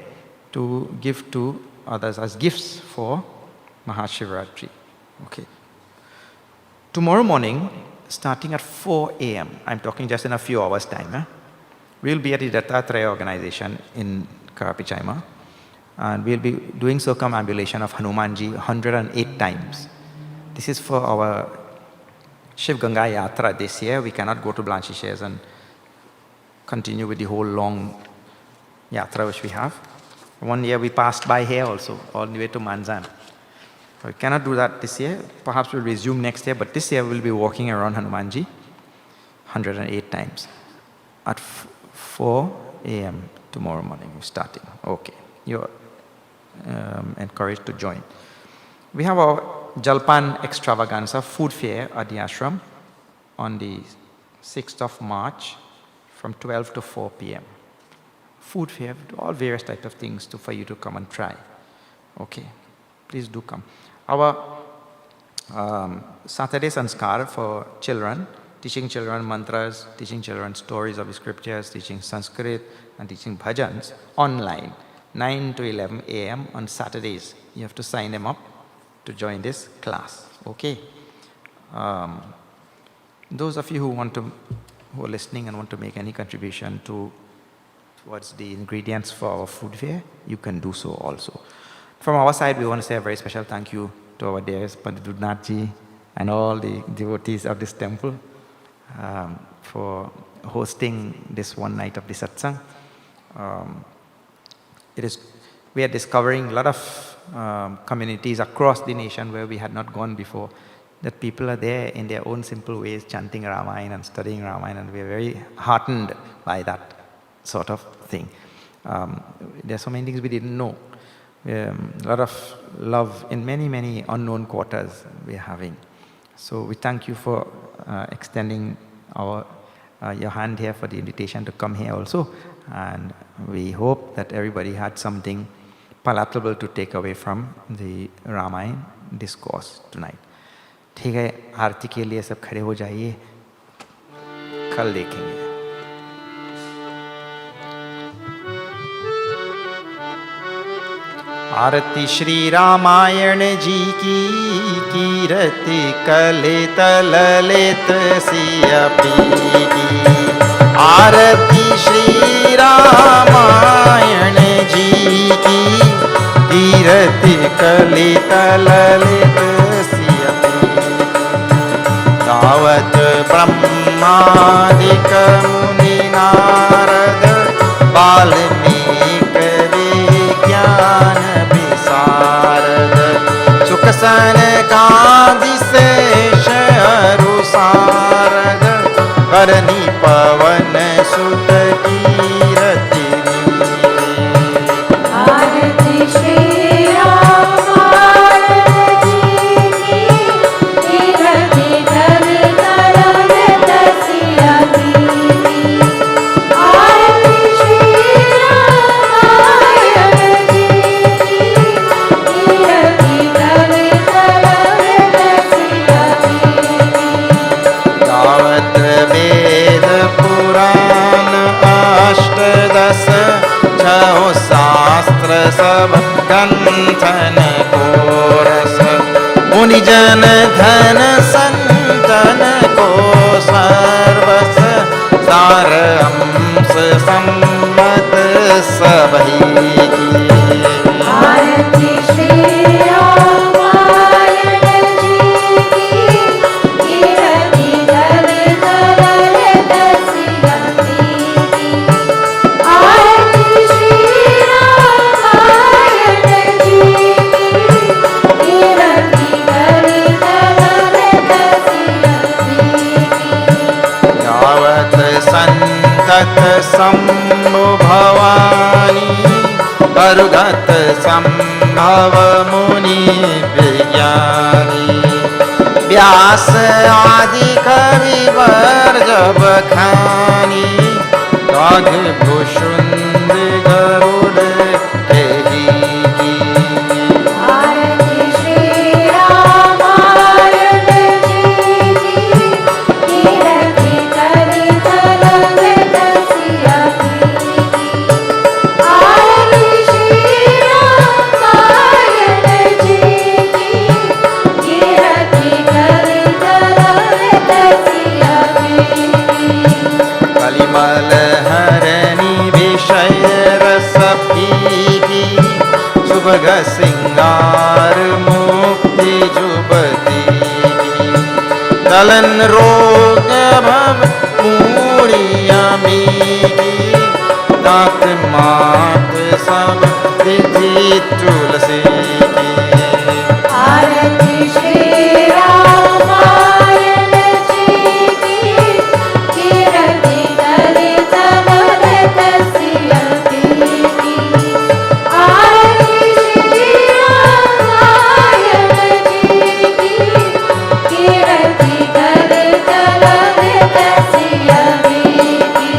to give to others as gifts for Mahashivratri. Okay. Tomorrow morning, starting at 4 a.m., I'm talking just in a few hours' time, we'll be at the Dattatreya organization in Karapichaima, and we'll be doing circumambulation of Hanumanji 108 times. This is for our Shiv Ganga Yatra this year. We cannot go to Blanchisseuse and continue with the whole long Yatra which we have. One year we passed by here also, all the way to Manzan. We cannot do that this year. Perhaps we'll resume next year, but this year we'll be walking around Hanumanji 108 times at 4 a.m. tomorrow morning, we're starting. Okay, you're encouraged to join. We have our Jalpan extravaganza food fair at the ashram on the 6th of March from 12 to 4 p.m. Food fair, all various types of things for you to come and try. Okay, please do come. Our Saturday Sanskar for children, teaching children mantras, teaching children stories of the scriptures, teaching Sanskrit and teaching bhajans online, 9 to 11 a.m. on Saturdays. You have to sign them up to join this class. Okay. Those of you who are listening and want to make any contribution towards the ingredients for our food fair, you can do so also. From our side, we want to say a very special thank you to our dearest Pandit Dudnathji and all the devotees of this temple for hosting this one night of the satsang. We are discovering a lot of communities across the nation where we had not gone before, that people are there in their own simple ways chanting Ramayana and studying Ramayana, and we are very heartened by that sort of thing. There are so many things we didn't know. A lot of love in many, many unknown quarters we are having. So we thank you for extending your hand here for the invitation to come here also. And we hope that everybody had something palatable to take away from the Ramayana discourse tonight. ठीक है, आरती के लिए सब खड़े हो जाइए, कल देखेंगे. आरती श्री रामायण जी की, कीरति कलित ललित सियपी की. आरती श्री रामायण जी की, कीरति कलित ललित सियपी. तावत ब्रह्मादिक मुनि नारद वाल्मीकि विज्ञान विशारद. सुख सनकादि शेष अरु सारद. करनी पवन सुत कीरति. आरती श्री रामायण जी की, कीरति कलित ललित सियपी की. छहो शास्त्र सब ग्रंथन को रस मुनिजन धन संतन को सर्वस सार अंश सम्मत सबही की आरती श्री रामायण जी की कीर्ति दल दल दसियती की आरती श्री रामायण जी की कीर्ति दल दल दसियती की यावत संतत सम्भु भवानी अरुगत संभव मुनि विज्ञानी व्यास आदि कविवर जब खानी काग भूषुंड गरुड़ केही की आरती श्री रामायण जी की कीर्ति दल दल दसियती की आरती श्री रामायण जी की कीर्ति दल दल दसियती की कलिमल हरणी विषय रस पीगी सुभग सिंगार मुक्ति जुबती दलन रोग भव मूड़िया मीगी दात मात सब विधि तुलसी की आरती श्री रामायण जी की कीर्ति दल दल दसियती की आरती श्री रामायण जी की कीर्ति दल दल दसियती की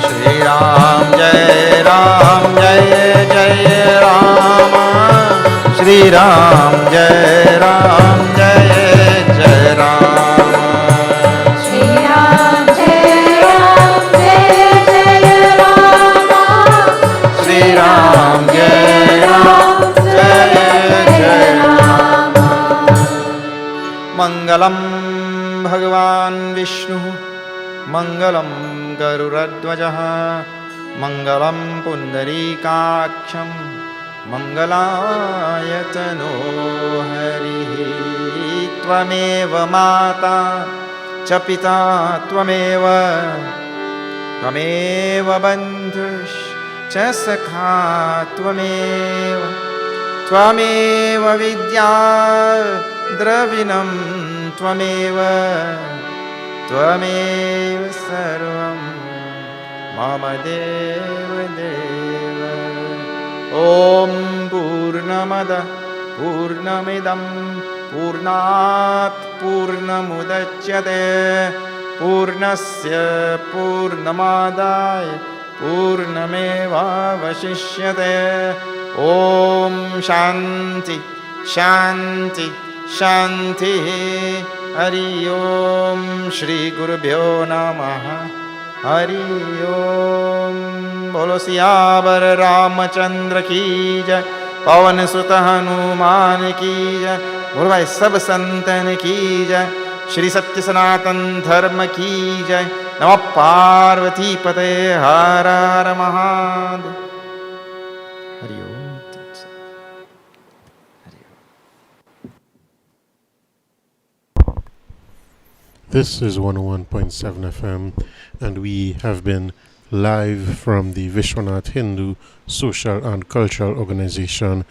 श्री राम जय जय राम श्री राम जय जय राम श्री राम जय जय राम श्री राम जय जय राम मंगलम भगवान विष्णु मंगलम गरुड़ध्वजः मंगलम पुंडरीकाक्षं मंगलायतनो हरिः त्वमेव माता च पिता त्वमेव त्वमेव बन्धुश्च सखा त्वमेव त्वमेव विद्या द्रविणं त्वमेव त्वमेव सर्वं मम देव देव ॐ पूर्णमदः पूर्णमिदं पूर्णात् पूर्णमुदच्यते पूर्णस्य पूर्णमादाय पूर्णमेवावशिष्यते ॐ शान्ति शान्ति शान्तिः हरि ओम श्री गुरुभ्यो नमः हरि ओम बोलो सियावर रामचंद्र की जय पवन सुत हनुमान की जय बोलो भाई सब संतन की जय श्री सत्य सनातन धर्म की जय नमः पार्वती पते हर हर महादेव हरि ओम This is 101.7 FM, and we have been live from the Vishwanath Hindu Social and Cultural Organization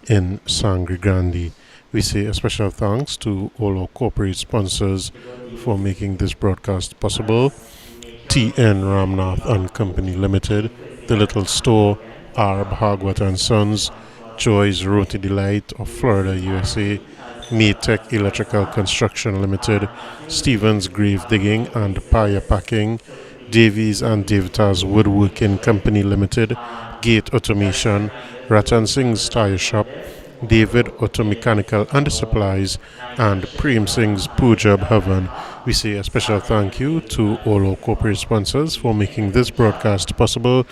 in Sangre Grande. We say a special thanks to all our corporate sponsors for making this broadcast possible. T.N. Ramnath and Company Limited, The Little Store, R. Bhagwat and Sons, Joy's Roti Delight of Florida, USA, Maytech Electrical Construction Limited, Stevens Grave Digging and Paya Packing, Davies and Devta's Woodworking Company Limited, Gate Automation, Ratan Singh's Tire Shop, David Auto Mechanical and the Supplies, and Prem Singh's Puja Bhavan. We say a special thank you to all our corporate sponsors for making this broadcast possible,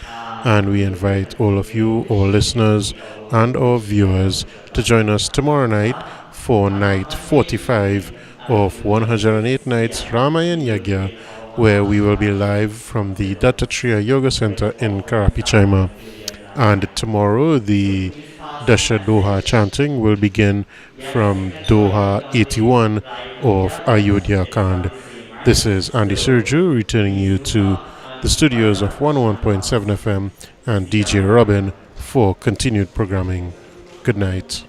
and we invite all of you, our listeners and our viewers, to join us tomorrow night for night 45 of 108 Nights Ramayana Yajna, where we will be live from the Dattatreya Yoga Center in Karapichaima. And tomorrow, the Dasha Doha chanting will begin from Doha 81 of Ayodhya Kaanda. This is Andy Sergio returning you to the studios of 101.7 FM and DJ Robin for continued programming. Good night.